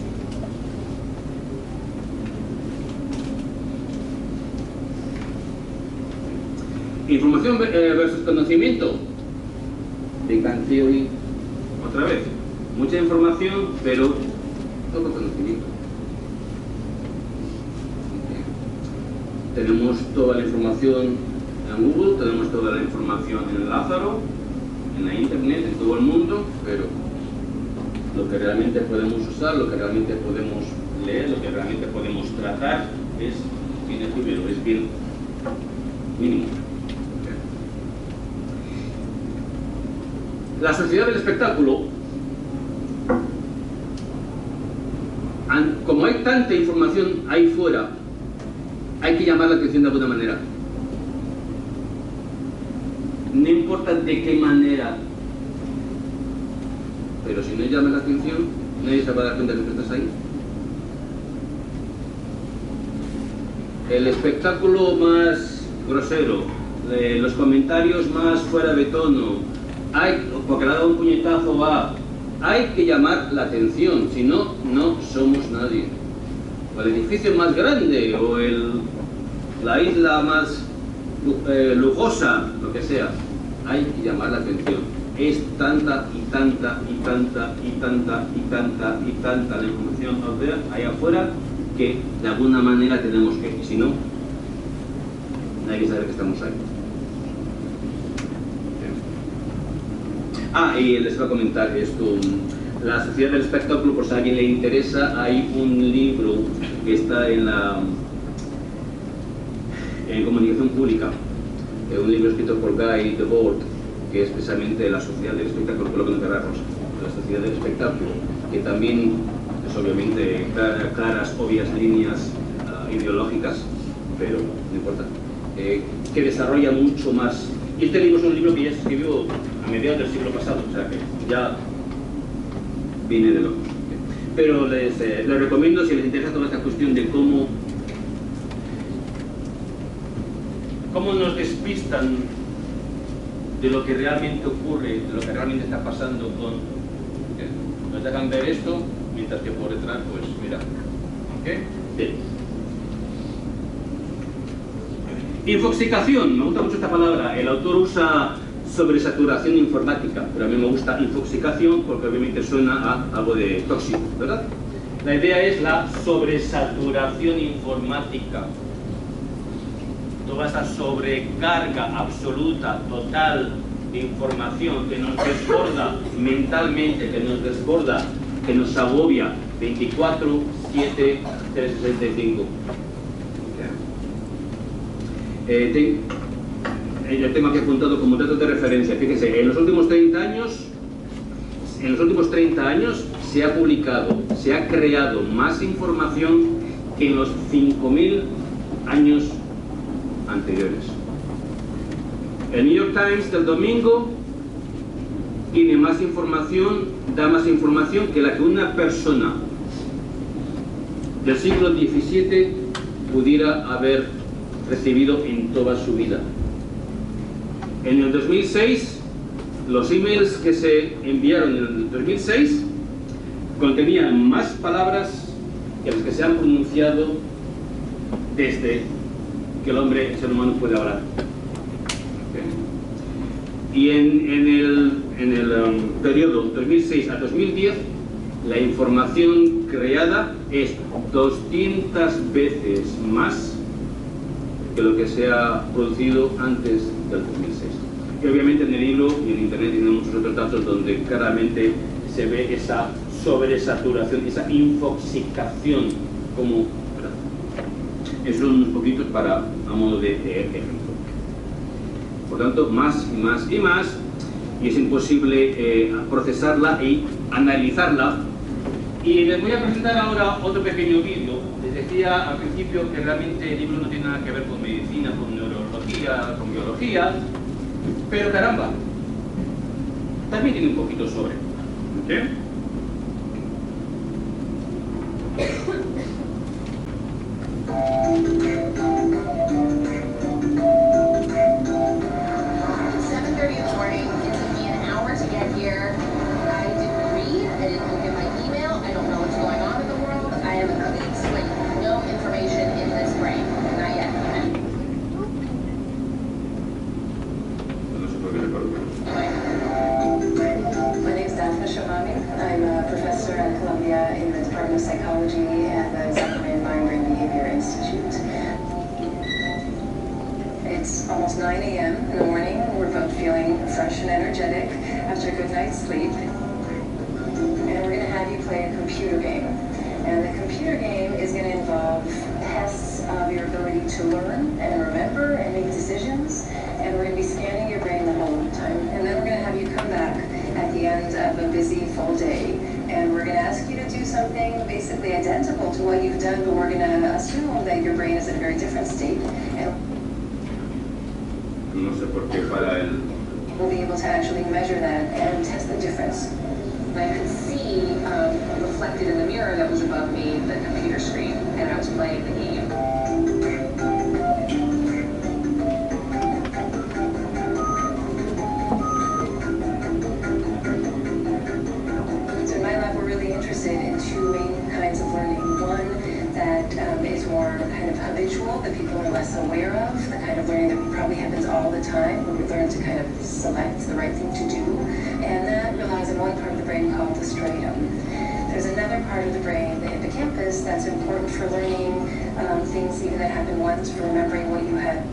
Información versus conocimiento. Big Bang Theory. Otra vez. Mucha información, pero poco conocimiento. Tenemos toda la información en Google, tenemos toda la información en Lázaro, en la internet, en todo el mundo, pero lo que realmente podemos usar, lo que realmente podemos leer, lo que realmente podemos tratar es bien efímero, es bien mínimo. La sociedad del espectáculo, como hay tanta información ahí fuera, hay que llamar la atención de alguna manera. No importa de qué manera, pero si no llama la atención, nadie se va a dar cuenta de que estás ahí. El espectáculo más grosero, los comentarios más fuera de tono, porque le ha dado un puñetazo hay que llamar la atención, si no, no somos nadie. O el edificio más grande, o la isla más lujosa, lo que sea, hay que llamar la atención. Es tanta y tanta y tanta y tanta y tanta y tanta la información ahí afuera que de alguna manera tenemos que, y si no, nadie sabe que estamos ahí. Y les voy a comentar esto. La sociedad del espectáculo, por si a alguien le interesa, hay un libro que está en comunicación pública, un libro escrito por Guy Debord, que es precisamente la sociedad del espectáculo, que lo que nos agarramos, la sociedad del espectáculo, que también es obviamente claras, obvias líneas ideológicas, pero no importa, que desarrolla mucho más. Y este libro es un libro que ya se escribió a mediados del siglo pasado, o sea que ya viene de locos. Pero les recomiendo, si les interesa toda esta cuestión de cómo nos despistan de lo que realmente ocurre, de lo que realmente está pasando nos dejan ver esto, mientras que por detrás, pues mira. ¿Ok? Bien. Infoxicación, me gusta mucho esta palabra. El autor usa sobresaturación informática, pero a mí me gusta infoxicación porque obviamente suena a algo de tóxico, ¿verdad? La idea es la sobresaturación informática. Toda esa sobrecarga absoluta, total de información que nos desborda mentalmente, que nos desborda, que nos agobia 24, 7, 365. Yo tengo aquí apuntado como datos de referencia. Fíjense, en los últimos 30 años se ha publicado, se ha creado más información que en los 5.000 años anteriores. El New York Times del domingo tiene más información, da más información que la que una persona del siglo XVII pudiera haber recibido en toda su vida. En el 2006, los emails que se enviaron en el 2006 contenían más palabras que las que se han pronunciado desde que el ser humano puede hablar. Y en el periodo 2006 a 2010, la información creada es 200 veces más que lo que se ha producido antes del 2006. Y obviamente en el libro y en internet tiene muchos otros datos donde claramente se ve esa sobresaturación, esa infoxicación, como esos son unos poquitos para a modo de ejemplo. Por tanto, más y más y más, y es imposible procesarla y analizarla. Y les voy a presentar ahora otro pequeño vídeo. Les decía al principio que realmente el libro no tiene nada que ver con medicina, con neurología, con biología, pero caramba, también tiene un poquito sobre. ¿Okay? Almost 9 a.m. in the morning. We're both feeling fresh and energetic after a good night's sleep. And we're going to have you play a computer game. And the computer game is going to involve tests of your ability to learn and remember and make decisions. And we're going to be scanning your brain the whole time. And then we're going to have you come back at the end of a busy full day. And we're going to ask you to do something basically identical to what you've done, but we're going to assume that your brain is in a very different state. And no sé por qué para él. We'll be able to actually measure that and test the difference. I could see reflected in the mirror that was above me the computer screen, and I was playing the game. So in my lab, we're really interested in two main kinds of learning. One that is more kind of habitual, that people are less aware of, the kind of learning that probably happens all the time, where we learn to kind of select the right thing to do. And that relies on one part of the brain called the striatum. There's another part of the brain, the hippocampus, that's important for learning things even that happened once, for remembering what you had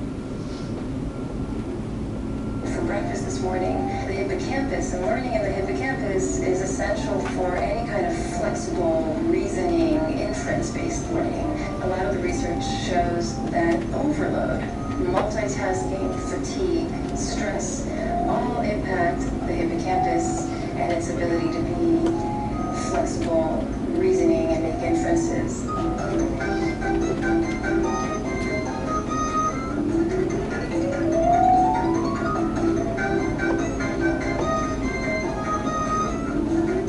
for breakfast this morning. The hippocampus, and learning in the hippocampus is essential for any kind of flexible reasoning, inference-based learning. A lot of the research shows that overload, multitasking, fatigue, stress, all impact the hippocampus and its ability to be flexible, reasoning, and make inferences.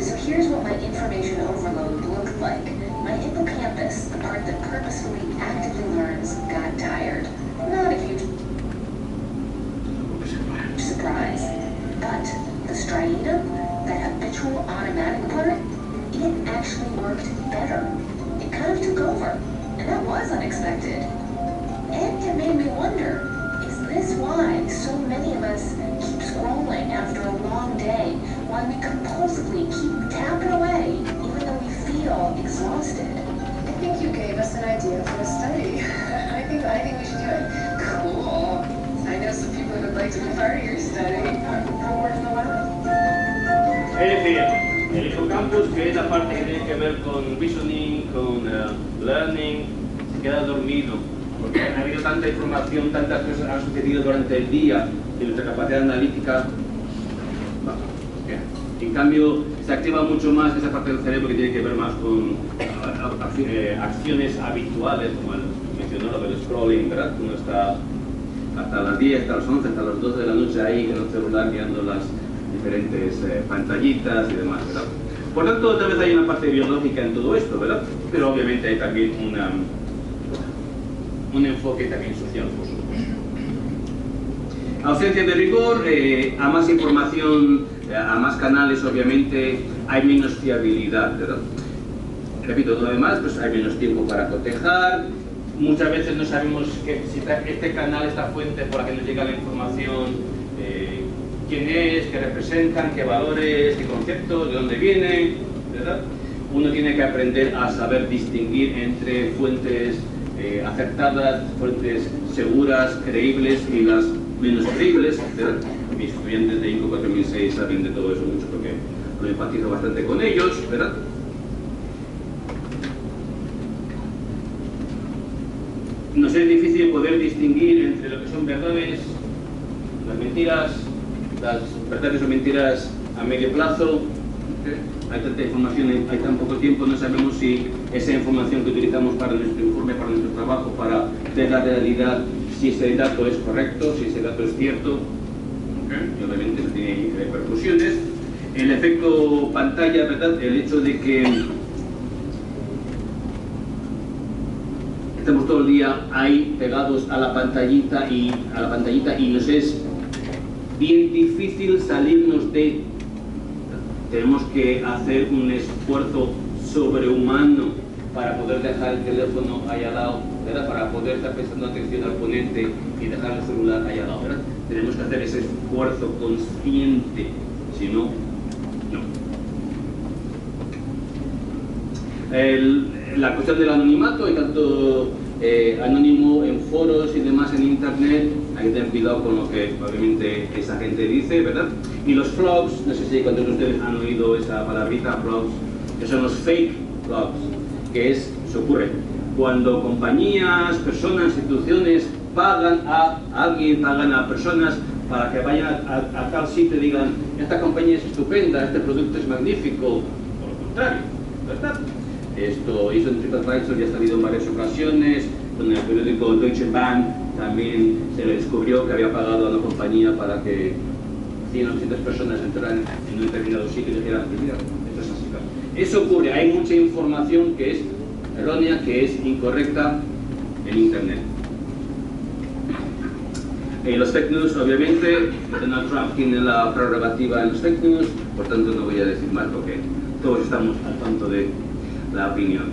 So here's what my information overload looked like. My hippocampus, the part that purposefully, actively learns, got tired. Not a huge surprise. But the striatum, that habitual automatic part, it actually worked better. It kind of took over. And that was unexpected. And it made me wonder, is this why so many of us keep scrolling after a long day? Why we compulsively keep tapping away, even though we feel exhausted? I think you gave us an idea for a study. I think we should do it. Cool. I know some people who would like to be part of your study. Come work in the lab. Es decir, el hippocampus, que es la parte que tiene que ver con reasoning, con learning, se queda dormido, porque ha habido tanta información, tantas cosas han sucedido durante el día y nuestra capacidad analítica baja. En cambio, se activa mucho más esa parte del cerebro que tiene que ver más con acciones habituales, como mencionó lo del scrolling, ¿verdad? Uno está hasta las 10, hasta las 11, hasta las 12 de la noche ahí en el celular mirando las diferentes pantallitas y demás, ¿verdad? Por tanto, tal vez hay una parte biológica en todo esto, ¿verdad? Pero obviamente hay también un enfoque también social, por supuesto. Ausencia de rigor, a más información, a más canales, obviamente, hay menos fiabilidad, ¿verdad? Repito, además, pues hay menos tiempo para cotejar. Muchas veces no sabemos si este canal, esta fuente por la que nos llega la información, quién es, qué representan, qué valores, qué conceptos, de dónde vienen, ¿verdad? Uno tiene que aprender a saber distinguir entre fuentes acertadas, fuentes seguras, creíbles y las menos creíbles, ¿verdad? mis estudiantes de INCO 4006 saben de todo eso mucho porque lo empatizo bastante con ellos, ¿verdad? Nos es difícil poder distinguir entre lo que son verdades, las mentiras, las verdades o mentiras a medio plazo. Hay tanta información, hay tan poco tiempo, no sabemos si esa información que utilizamos para nuestro informe, para nuestro trabajo, para ver la realidad, si ese dato es correcto, si ese dato es cierto. Y obviamente eso tiene repercusiones. El efecto pantalla, ¿verdad? El hecho de que estamos todo el día ahí pegados a la pantallita y nos es bien difícil salirnos de. Tenemos que hacer un esfuerzo sobrehumano para poder dejar el teléfono ahí al lado, ¿verdad? Para poder estar prestando atención al ponente y dejar el celular ahí al lado, ¿verdad? Tenemos que hacer ese esfuerzo consciente, si no, no. La cuestión del anonimato, hay tanto anónimo en foros y demás en internet, hay que tener cuidado con lo que obviamente esa gente dice, ¿verdad? Y los blogs, no sé si cuántos de ustedes han oído esa palabrita, blogs, que son los fake blogs, que es, se ocurre cuando compañías, personas, instituciones pagan a alguien, pagan a personas para que vayan a tal sitio y digan, esta compañía es estupenda, este producto es magnífico, por lo contrario, ¿verdad? Esto hizo en TripAdvisor, ya ha salido en varias ocasiones, con el periódico Deutsche Bahn también se le descubrió que había pagado a una compañía para que 100 o 200 personas entraran en un determinado sitio y dijeran, mira, esto es así. Eso ocurre, hay mucha información que es errónea, que es incorrecta en internet. Los fake news, obviamente, Donald Trump tiene la prerrogativa en los fake news, por tanto no voy a decir más porque todos estamos al tanto de la opinión.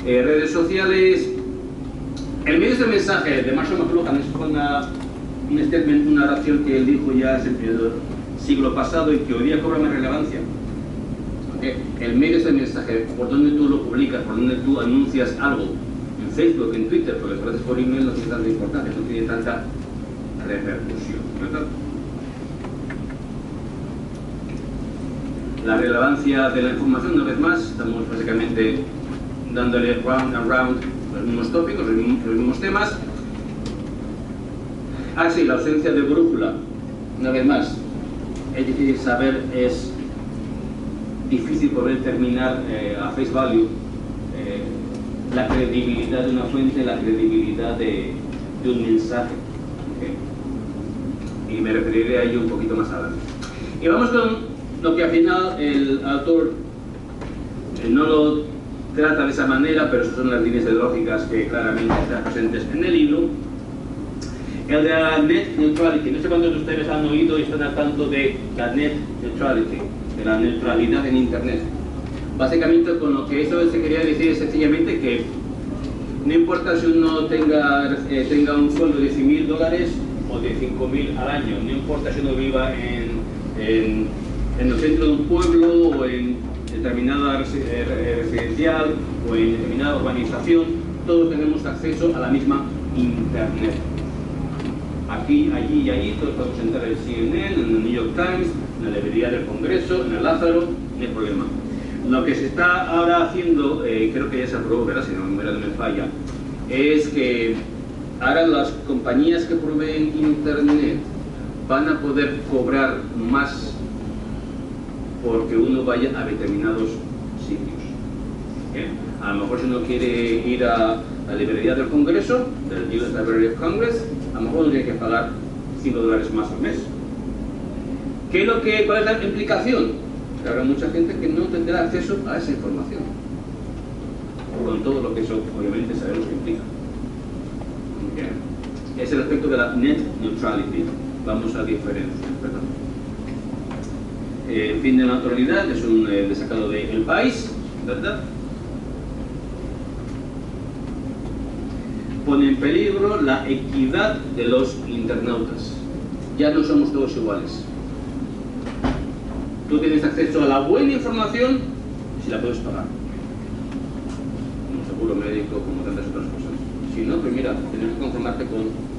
Redes sociales, el medio de mensaje de Marshall McLuhan es un statement, una oración que él dijo ya en el siglo pasado y que hoy día cobra más relevancia. El medio de mensaje, por donde tú lo publicas, por donde tú anuncias algo, en Facebook, en Twitter, porque las redes por email no tiene tanta importancia, no tiene tanta repercusión, ¿verdad? La relevancia de la información, una vez más, estamos básicamente dándole round and round los mismos tópicos, los mismos temas. Ah, sí, la ausencia de brújula, una vez más, es difícil saber, es difícil poder determinar a face value la credibilidad de una fuente, la credibilidad de un mensaje. ¿Okay? Y me referiré a ello un poquito más adelante. Y vamos con lo que al final el autor no lo trata de esa manera, pero esas son las líneas ideológicas que claramente están presentes en el libro. El de la net neutrality, no sé cuántos de ustedes han oído y están al tanto de la net neutrality, de la neutralidad en internet. Básicamente con lo que eso se quería decir es sencillamente que no importa si uno tenga un sueldo de $100.000 o de 5.000 al año, no importa si uno viva en el centro de un pueblo o en determinada residencial o en determinada urbanización, todos tenemos acceso a la misma internet. Aquí, allí y allí, todos podemos entrar en CNN, en el New York Times, en la librería del Congreso, en el Lázaro, no hay problema. Lo que se está ahora haciendo, creo que ya se aprobó, ¿verdad? Si no me falla, es que ahora las compañías que proveen internet van a poder cobrar más porque uno vaya a determinados sitios. A lo mejor si uno quiere ir a la librería del Congreso, del US Library of Congress, a lo mejor uno tiene que pagar $5 más al mes. ¿Cuál es la implicación? Que habrá mucha gente que no tendrá acceso a esa información. Con todo lo que eso obviamente sabemos que implica. Es el aspecto de la net neutrality. Vamos a diferenciar, ¿verdad? El fin de la neutralidad es un destacado de El País, ¿verdad? Pone en peligro la equidad de los internautas. Ya no somos todos iguales. Tú tienes acceso a la buena información si la puedes pagar. Como seguro médico, como tantas otras cosas. Si no, pues mira, tienes que conformarte con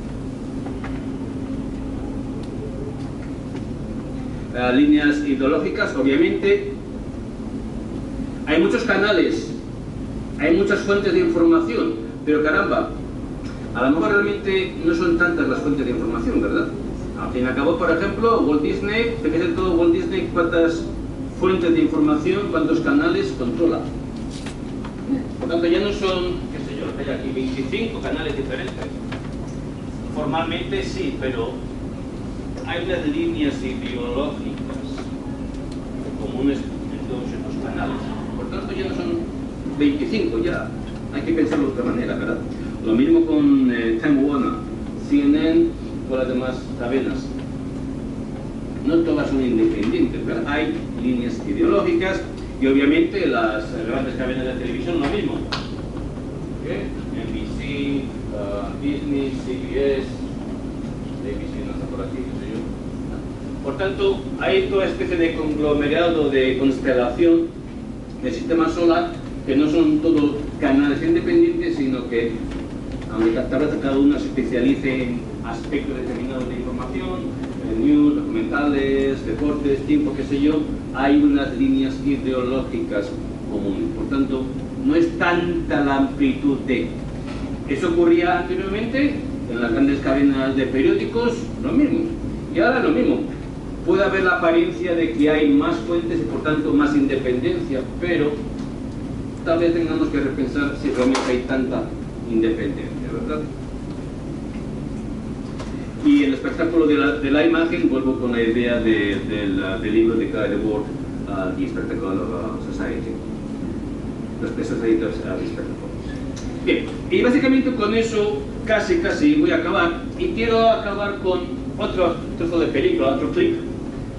líneas ideológicas, obviamente. Hay muchos canales, hay muchas fuentes de información, pero caramba, a lo mejor realmente no son tantas las fuentes de información, ¿verdad? Al fin y al cabo, por ejemplo, Walt Disney, fíjese todo Walt Disney, cuántas fuentes de información, cuántos canales controla. Por tanto, ya no son, qué sé yo, hay aquí 25 canales diferentes. Formalmente sí, pero hay unas líneas ideológicas comunes en todos estos canales. Por tanto, ya no son 25, ya hay que pensarlo de otra manera, ¿verdad? Lo mismo con Time Warner, CNN, con las demás cadenas. No todas son independientes, ¿verdad? Hay líneas ideológicas y obviamente las grandes cadenas de televisión lo mismo. ¿Okay? NBC, Disney, CBS, ABC no está por aquí, qué sé yo. Por tanto, hay toda especie de conglomerado, de constelación del sistema solar, que no son todos canales independientes, sino que, aunque cada uno se especialice en aspectos determinados de información, news, documentales, deportes, tiempo, qué sé yo, hay unas líneas ideológicas comunes. Por tanto, no es tanta la amplitud de... Eso ocurría anteriormente en las grandes cadenas de periódicos, lo mismo. Y ahora lo mismo. Puede haber la apariencia de que hay más fuentes y por tanto más independencia, pero tal vez tengamos que repensar si realmente hay tanta independencia, ¿verdad? Y el espectáculo de la imagen, vuelvo con la idea del libro de Guy Debord, The Spectacle of Society. Los Societies Spectacle. Bien, y básicamente con eso casi voy a acabar. Y quiero acabar con otro trozo de película, otro clip.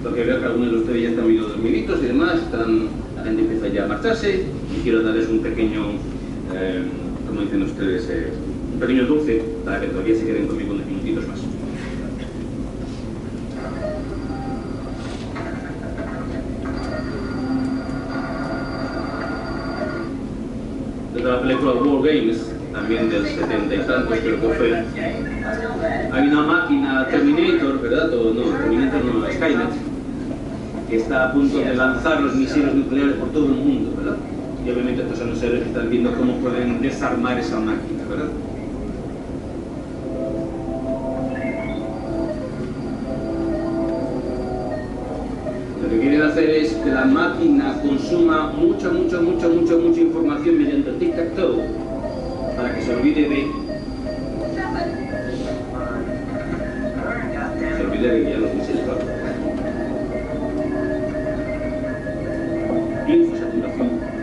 Porque veo que algunos de ustedes ya están viendo dormiditos y demás, la gente empieza ya a marcharse. Y quiero darles un pequeño, como dicen ustedes, un pequeño dulce para que todavía se queden conmigo unos minutitos más. De la película War Games, también del 70 y tantos, creo que fue. Hay una máquina Terminator, ¿verdad? O no, Terminator no, Skynet, que está a punto de lanzar los misiles nucleares por todo el mundo, ¿verdad? Y obviamente estos son los seres que están viendo cómo pueden desarmar esa máquina, ¿verdad? Lo que quieren hacer es que la máquina consuma mucha información mediante el tic-tac-toe para que se olvide de... Se olvide de que ya los misiles van. Infosaturación.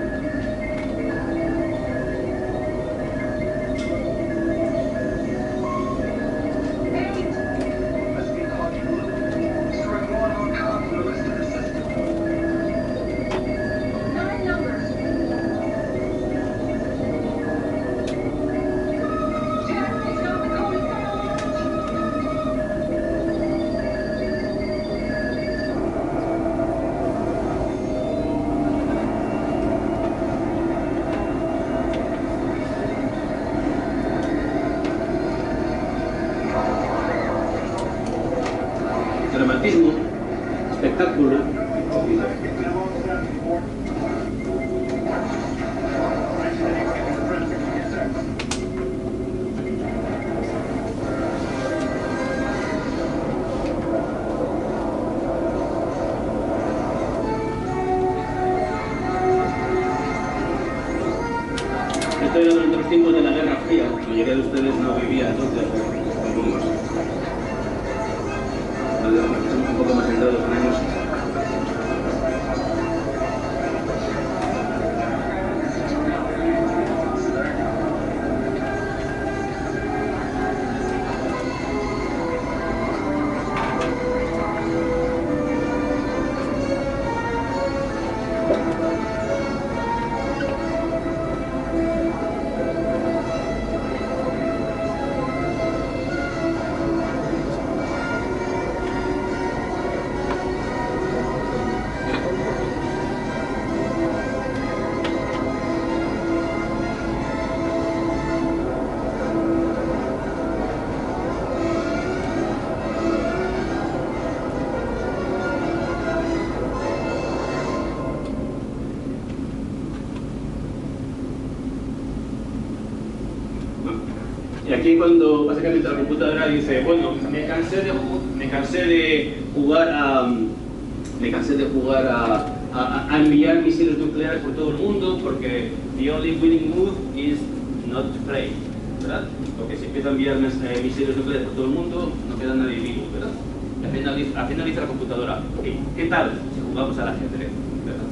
Dramatismo, espectáculo. Estoy durante los tiempos de la Guerra Fría. La mayoría de ustedes no vivía entonces con bombas. Estamos un poco más centrados en años. Y aquí cuando básicamente la computadora dice, bueno, me cansé de jugar a enviar misiles nucleares por todo el mundo, porque the only winning move is not to play, ¿verdad? Porque si empieza a enviar misiles nucleares por todo el mundo, no queda nadie vivo, ¿verdad? Al final dice la computadora, ¿qué tal si jugamos al ajedrez? ¿Verdad?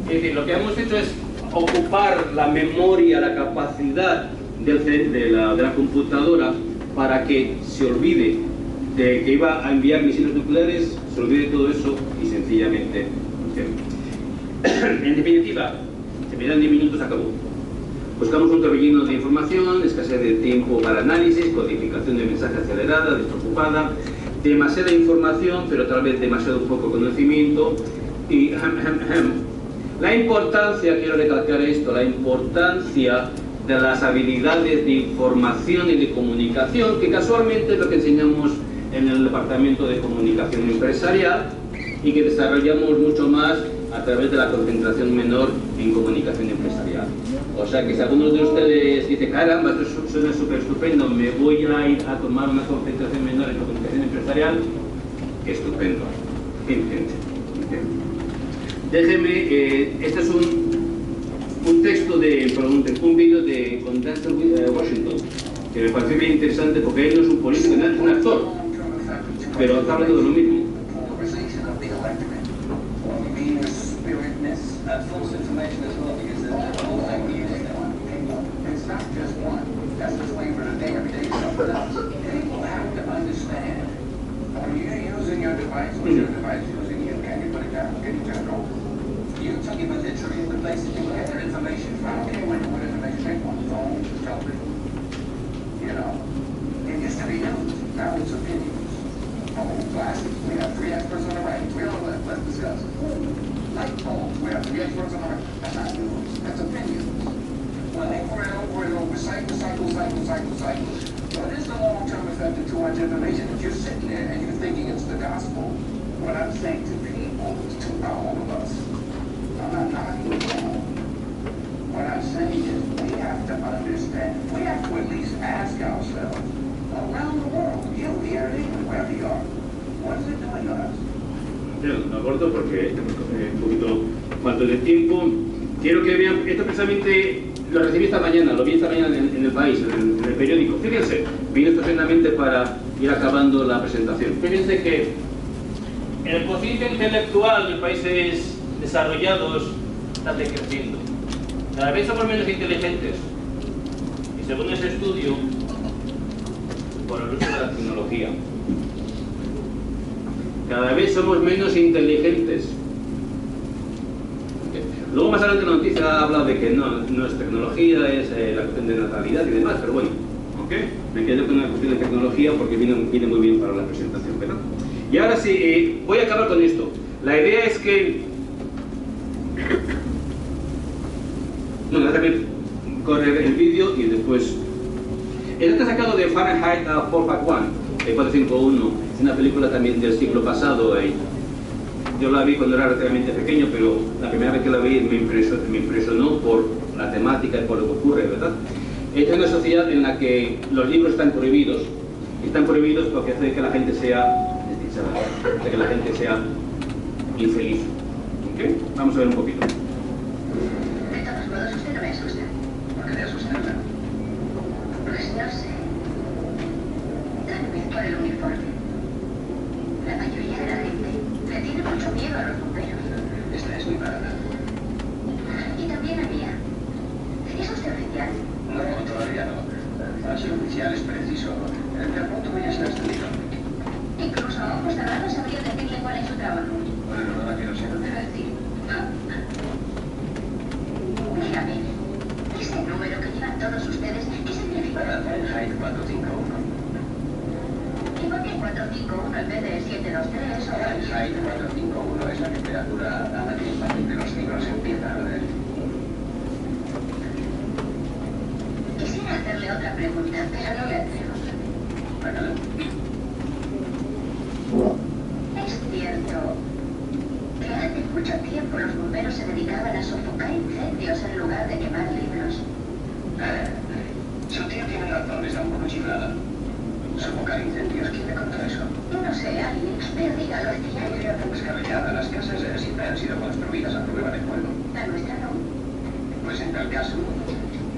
Es decir, lo que hemos hecho es ocupar la memoria, la capacidad de la computadora para que se olvide de que iba a enviar misiles nucleares, se olvide todo eso y sencillamente en definitiva, se me dan 10 minutos, acabó. Buscamos un torbellino de información, escasez de tiempo para análisis, codificación de mensaje acelerada, despreocupada, demasiada información, pero tal vez demasiado poco conocimiento y la importancia, quiero recalcar esto, la importancia de las habilidades de información y de comunicación, que casualmente es lo que enseñamos en el Departamento de Comunicación Empresarial y que desarrollamos mucho más a través de la concentración menor en comunicación empresarial. O sea que si alguno de ustedes dice, caramba, esto suena súper estupendo, me voy a ir a tomar una concentración menor en comunicación empresarial, estupendo. Bien, gente. Déjeme, este es un texto un vídeo de con Denzel Washington, que me pareció bien interesante porque él no es un político, no es un actor, pero está hablando de lo mismo. You tell me literally the places you get their information from. I don't care what information they want, phone, television. You know, it used to be news, now it's opinions. Oh, glasses, we have 3 experts on the right, 3 on the left, let's discuss. Light bulbs, we have 3 experts on the right, that's not news, that's opinions. Well, over and over and over, cycle. What is the long-term effect of too much information? If you're sitting there and you're thinking it's the gospel, what I'm saying to people, to all of us, I'm not knocking you down. What I'm saying is we have to understand, we have to at least ask ourselves, around the world, you here in England, wherever you are, what is it doing to us? Me acuerdo porque estamos un poquito falto de tiempo. Quiero que vean, esto precisamente lo recibí esta mañana, lo vi esta mañana en El País, en el periódico. Fíjense, vine estupendamente para ir acabando la presentación. Fíjense que el cociente intelectual de países desarrollados está decreciendo. Cada vez somos menos inteligentes. Y según ese estudio, por el uso de la tecnología. Cada vez somos menos inteligentes. Luego más adelante la noticia habla de que no es tecnología, es la cuestión de natalidad y demás, pero bueno, me quedo con la cuestión de tecnología porque viene muy bien para la presentación, ¿verdad? Y ahora sí, voy a acabar con esto. La idea es que... Bueno, déjame correr el vídeo y después... Esto está sacado de Fahrenheit 451, es una película también del siglo pasado. Yo la vi cuando era relativamente pequeño, pero la primera vez que la vi me impresionó por la temática y por lo que ocurre, ¿verdad? Esta es una sociedad en la que los libros están prohibidos. Están prohibidos porque hace que la gente sea desdichada, hace que la gente sea infeliz. ¿Okay? Vamos a ver un poquito. De todos modos, usted no me asusta. ¿Por qué le asustarla? Pues no sé. Tal vez por el uniforme. La mayoría de la gente le tiene mucho miedo a los bomberos. Esta es mi parada. Y también a mía. ¿Es usted oficial? No, todavía no. Para ser oficial es preciso. El punto ya está extendido. Incluso a ojos cerrados sabría decirle cuál es su trabajo. Bueno, nada que no sea. Pero decir... Dígame, ese número que llevan todos ustedes, ¿qué significa? Fahrenheit 451. ¿Y por qué 451 en vez de 723 o...? Fahrenheit 451 es la temperatura a la que el papel de los libros empieza a arder. Quisiera hacerle otra pregunta, pero no le atrevo. Hágala. ¿Es cierto que hace mucho tiempo los bomberos se dedicaban a sofocar incendios en lugar de quemar libros? Su tío tiene razón, está un poco chiflada. Sofocar incendios, ¿quién le contó eso? No sé, alguien, pero dígalo, es que ya ¿Qué hacen descabellada? Las casas siempre han sido construidas a prueba de fuego. la nuestra no. Pues en tal caso,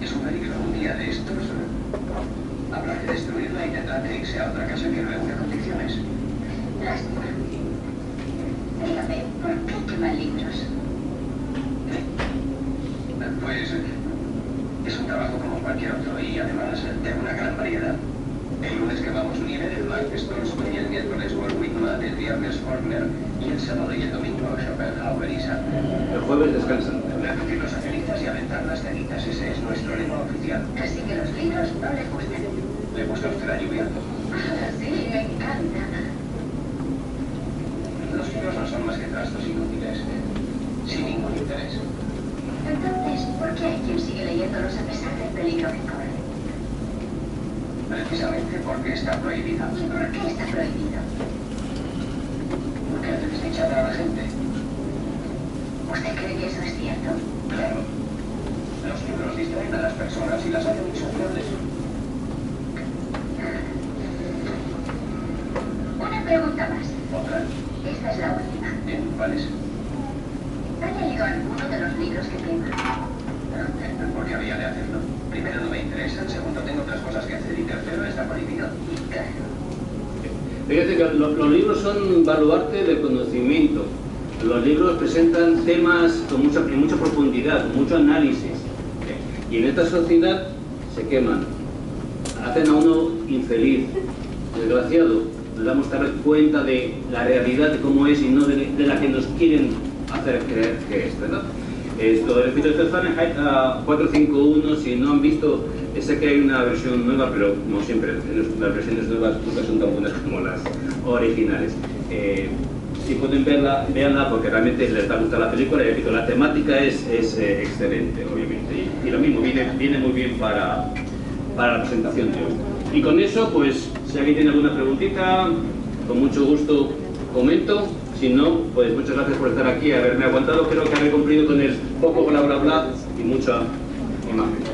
es un peligro un día de estos. Habrá que destruirla y tendrá que irse a otra casa que reúna condiciones. Lástima. Dígame, ¿por qué queman libros? Pues es un trabajo como cualquier otro y además de una gran variedad. El lunes grabamos Nieve, el martes Tolstoy, el miércoles Walt Whitman, el viernes Faulkner y el sábado y el domingo Schopenhauer y Sartre. El jueves descansan. Reducir los cenizas y aventar las cenizas, ese es nuestro lema oficial. Así que los libros no le gustan. ¿Le gusta a usted la lluvia? Ah, sí, me encanta. Los libros no son más que trastos inútiles, sin ningún interés. Entonces, ¿por qué hay quien sigue leyéndolos a pesar del peligro que corren? Precisamente porque está prohibido. ¿Y por qué está prohibido? Porque hace desdichar a la gente. ¿Usted cree que eso es cierto? Claro. Los libros distraen a las personas y las hacen insociables. Una pregunta más. Otra. Esta es la última. Bien, ¿cuál es? ¿Ha leído alguno de los libros que quema? ¿Por qué había de hacerlo? Primero, no me interesan. Segundo, tengo otras cosas que hacer. Y tercero, está prohibido. Claro. Fíjate que los libros son un baluarte del conocimiento. Los libros presentan temas con mucha profundidad, mucho análisis. Y en esta sociedad se queman. Hacen a uno infeliz, desgraciado. Nos damos tal vez cuenta de la realidad de cómo es y no de la que nos quieren hacer creer que es, ¿verdad? Esto del efecto de Fahrenheit 451, si no han visto, sé que hay una versión nueva, pero como siempre, las versiones nuevas nunca son tan buenas como las originales. Si pueden verla, véanla porque realmente les va a gustar la película y repito, la temática es excelente, obviamente. Y lo mismo, viene muy bien para la presentación de hoy. Y con eso, pues, si alguien tiene alguna preguntita, con mucho gusto comento. Si no, pues muchas gracias por estar aquí, haberme aguantado. Creo que habré cumplido con el poco bla bla bla y mucha imagen.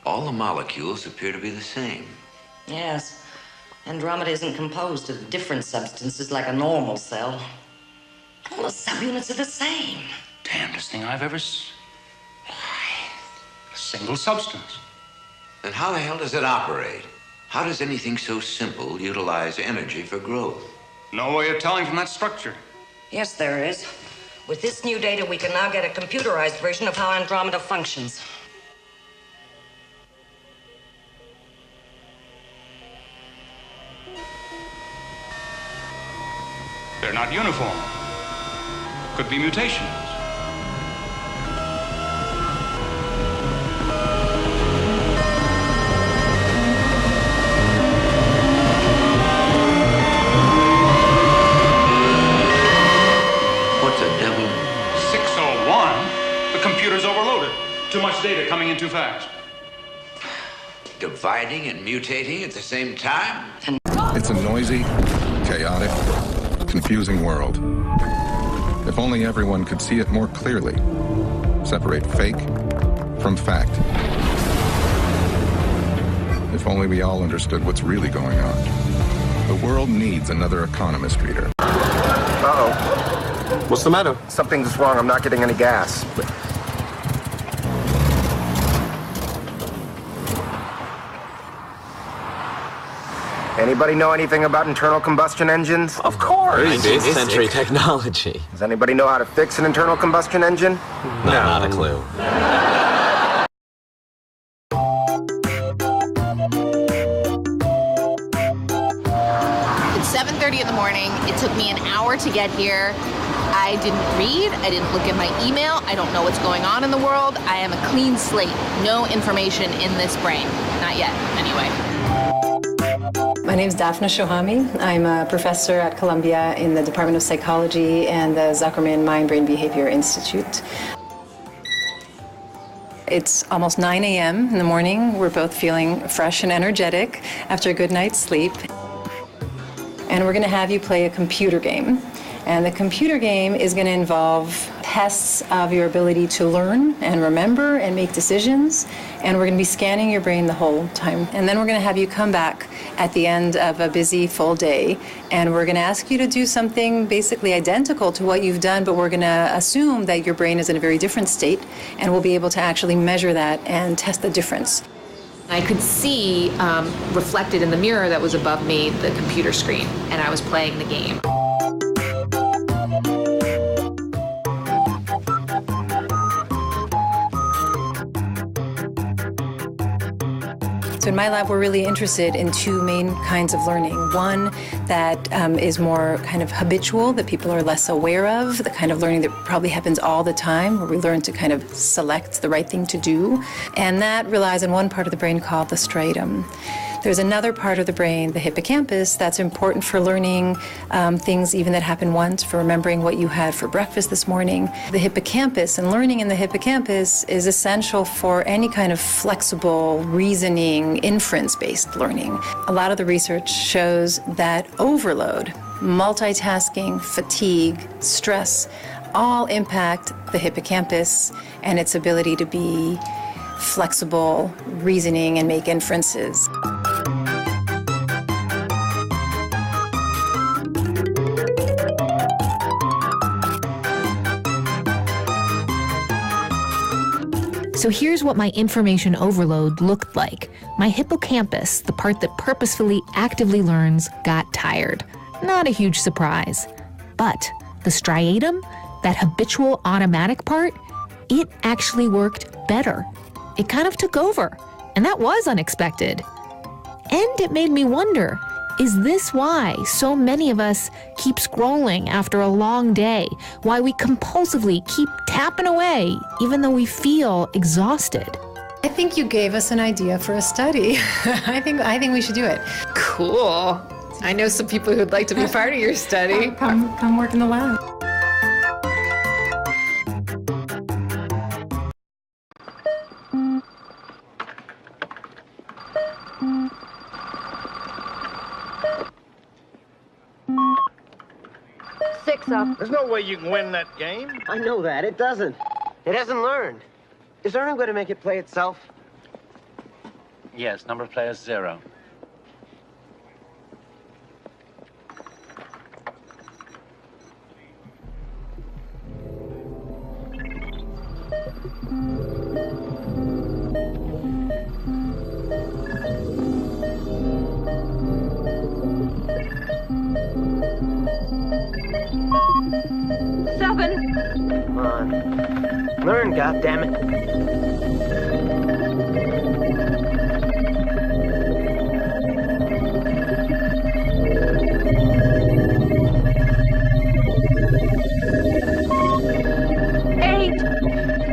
All the molecules appear to be the same. Yes. Andromeda isn't composed of different substances like a normal cell. All the subunits are the same. Damnedest thing I've ever a single substance. Then how the hell does it operate? How does anything so simple utilize energy for growth? No way of telling from that structure. Yes, there is. With this new data, we can now get a computerized version of how Andromeda functions. They're not uniform. Could be mutations. What the devil? 601? The computer's overloaded. Too much data coming in too fast. Dividing and mutating at the same time? It's a noisy, chaotic, confusing world. If only everyone could see it more clearly. Separate fake from fact. If only we all understood what's really going on. The world needs another economist reader. Uh-oh. What's the matter? Something's wrong. I'm not getting any gas. Anybody know anything about internal combustion engines? Of course! This century technology. Does anybody know how to fix an internal combustion engine? No, not a clue. It's 7:30 in the morning. It took me an hour to get here. I didn't read. I didn't look at my email. I don't know what's going on in the world. I am a clean slate. No information in this brain. Not yet, anyway. My name is Daphna Shohami. I'm a professor at Columbia in the Department of Psychology and the Zuckerman Mind-Brain Behavior Institute. It's almost 9 a.m. in the morning. We're both feeling fresh and energetic after a good night's sleep. And we're going to have you play a computer game. And the computer game is going to involve tests of your ability to learn and remember and make decisions. And we're going to be scanning your brain the whole time. And then we're going to have you come back at the end of a busy full day. And we're going to ask you to do something basically identical to what you've done, but we're going to assume that your brain is in a very different state. And we'll be able to actually measure that and test the difference. I could see reflected in the mirror that was above me the computer screen, and I was playing the game. So in my lab, we're really interested in two main kinds of learning. One that is more kind of habitual, that people are less aware of, the kind of learning that probably happens all the time, where we learn to kind of select the right thing to do. And that relies on one part of the brain called the striatum. There's another part of the brain, the hippocampus, that's important for learning things even that happen once, for remembering what you had for breakfast this morning. The hippocampus and learning in the hippocampus is essential for any kind of flexible, reasoning, inference-based learning. A lot of the research shows that overload, multitasking, fatigue, stress, all impact the hippocampus and its ability to be flexible, reasoning, and make inferences. So here's what my information overload looked like. My hippocampus, the part that purposefully, actively learns, got tired. Not a huge surprise. But the striatum, that habitual automatic part, it actually worked better. It kind of took over, and that was unexpected. And it made me wonder, is this why so many of us keep scrolling after a long day? Why we compulsively keep tapping away even though we feel exhausted? I think you gave us an idea for a study. I think we should do it. Cool. I know some people who'd like to be part of your study. Come work in the lab. There's no way you can win that game. I know that. It doesn't. It hasn't learned. Is learning going to make it play itself? Yes, number of players 0. Come on. Learn, goddammit.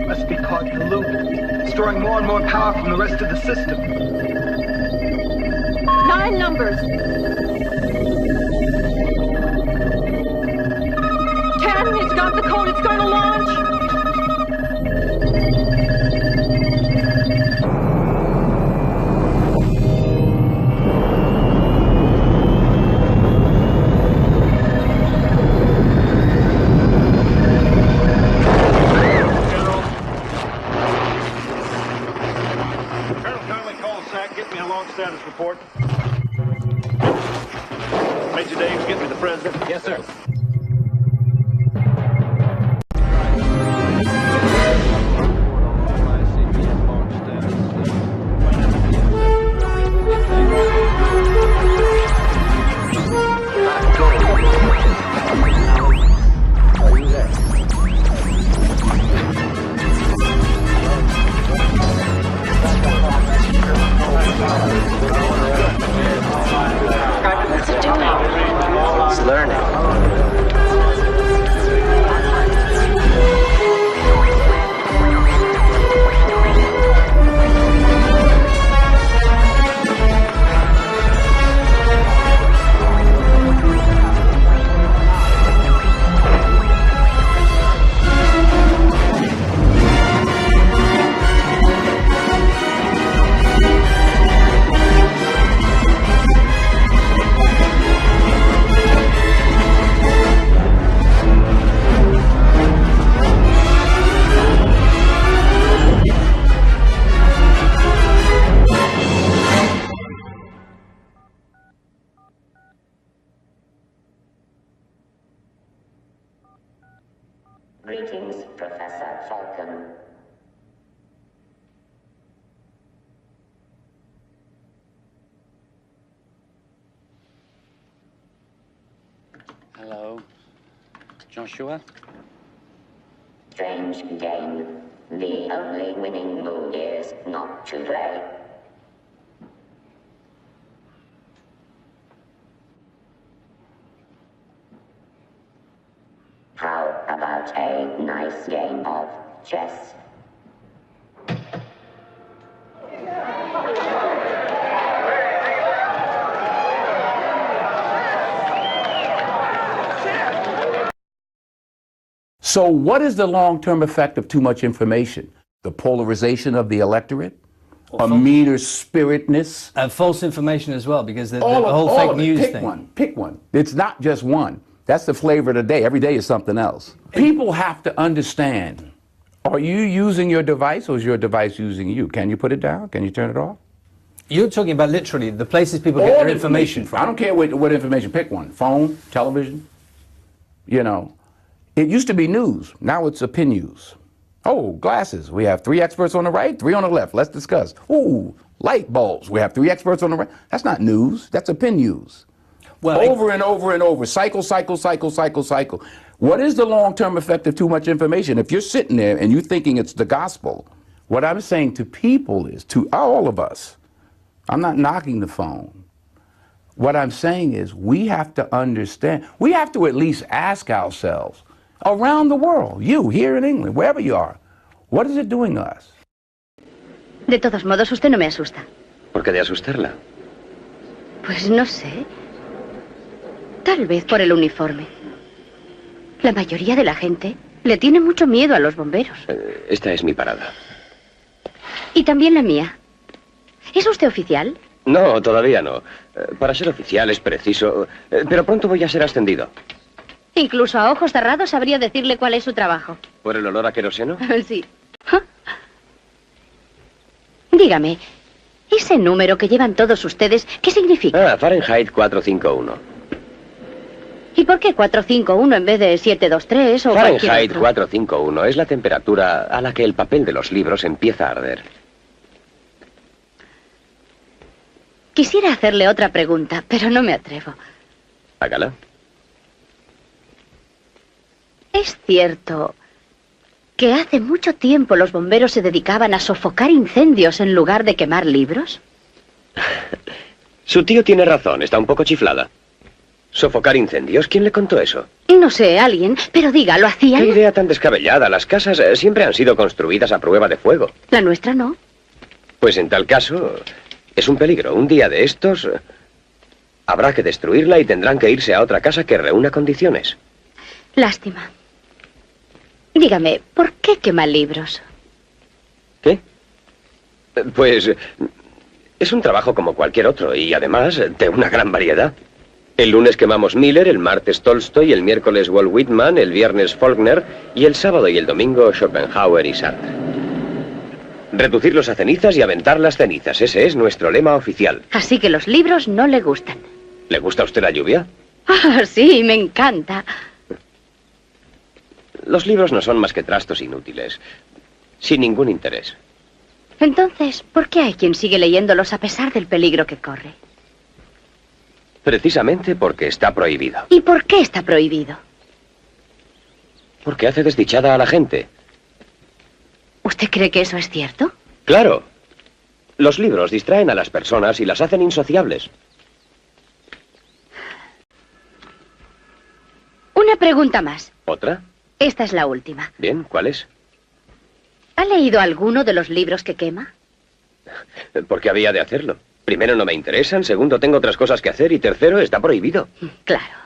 Must be caught in the loop, storing more and more power from the rest of the system. 9 numbers. 10, it's got the code, it's going to launch. Status report. Major Dave, get me the president. Yes, sir. Greetings, Professor Falcon. Hello, Joshua. Strange game. The only winning move is not to play. How about a nice game of chess? So what is the long-term effect of too much information? The polarization of the electorate? A meaner spiritedness? And false information as well, because the whole fake news thing. Pick one. It's not just one. That's the flavor of the day. Every day is something else. People have to understand, are you using your device or is your device using you? Can you put it down? Can you turn it off? You're talking about literally the places people get their information from. I don't care what information. Pick one. Phone, television. You know, it used to be news. Now it's opinion news. Oh, glasses. We have 3 experts on the right, 3 on the left. Let's discuss. Ooh, light bulbs. We have 3 experts on the right. That's not news. That's opinion news. Well, over and over and over. Cycle. What is the long-term effect of too much information? If you're sitting there and you're thinking it's the gospel, what I'm saying to people is, to all of us, I'm not knocking the phone. What I'm saying is we have to understand, we have to at least ask ourselves, around the world, you here in England, wherever you are, what is it doing to us? De todos modos, usted no me asusta. ¿Por qué de asustarla? Pues no sé. Tal vez por el uniforme. La mayoría de la gente le tiene mucho miedo a los bomberos. Esta es mi parada. Y también la mía. ¿Es usted oficial? No, todavía no. Para ser oficial es preciso... pero pronto voy a ser ascendido. Incluso a ojos cerrados sabría decirle cuál es su trabajo. ¿Por el olor a queroseno? Sí. Dígame, Ese número que llevan todos ustedes, ¿qué significa? Ah, Fahrenheit 451. ¿Y por qué 451 en vez de 723 o cualquier Fahrenheit otro? 451 es la temperatura a la que el papel de los libros empieza a arder. Quisiera hacerle otra pregunta, pero no me atrevo. Hágala. ¿Es cierto que hace mucho tiempo los bomberos se dedicaban a sofocar incendios en lugar de quemar libros? Su tío tiene razón, está un poco chiflada. ¿Sofocar incendios? ¿Quién le contó eso? No sé, alguien, pero diga, ¿lo hacían? ¿Qué idea tan descabellada? Las casas siempre han sido construidas a prueba de fuego. La nuestra no. Pues en tal caso, es un peligro. Un día de estos, habrá que destruirla y tendrán que irse a otra casa que reúna condiciones. Lástima. Dígame, ¿por qué quema libros? ¿Qué? Pues es un trabajo como cualquier otro y además de una gran variedad. El lunes quemamos Miller, el martes Tolstoy, el miércoles Walt Whitman, el viernes Faulkner y el sábado y el domingo Schopenhauer y Sartre. Reducirlos a cenizas y aventar las cenizas. Ese es nuestro lema oficial. Así que los libros no le gustan. ¿Le gusta a usted la lluvia? Ah, sí, me encanta. Los libros no son más que trastos inútiles, sin ningún interés. Entonces, ¿por qué hay quien sigue leyéndolos a pesar del peligro que corre? Precisamente porque está prohibido. ¿Y por qué está prohibido? Porque hace desdichada a la gente. ¿Usted cree que eso es cierto? Claro. Los libros distraen a las personas y las hacen insociables. Una pregunta más. ¿Otra? Esta es la última. Bien, ¿cuál es? ¿Ha leído alguno de los libros que quema? ¿Por qué había de hacerlo? Primero, no me interesan, segundo, tengo otras cosas que hacer y tercero, está prohibido. Claro.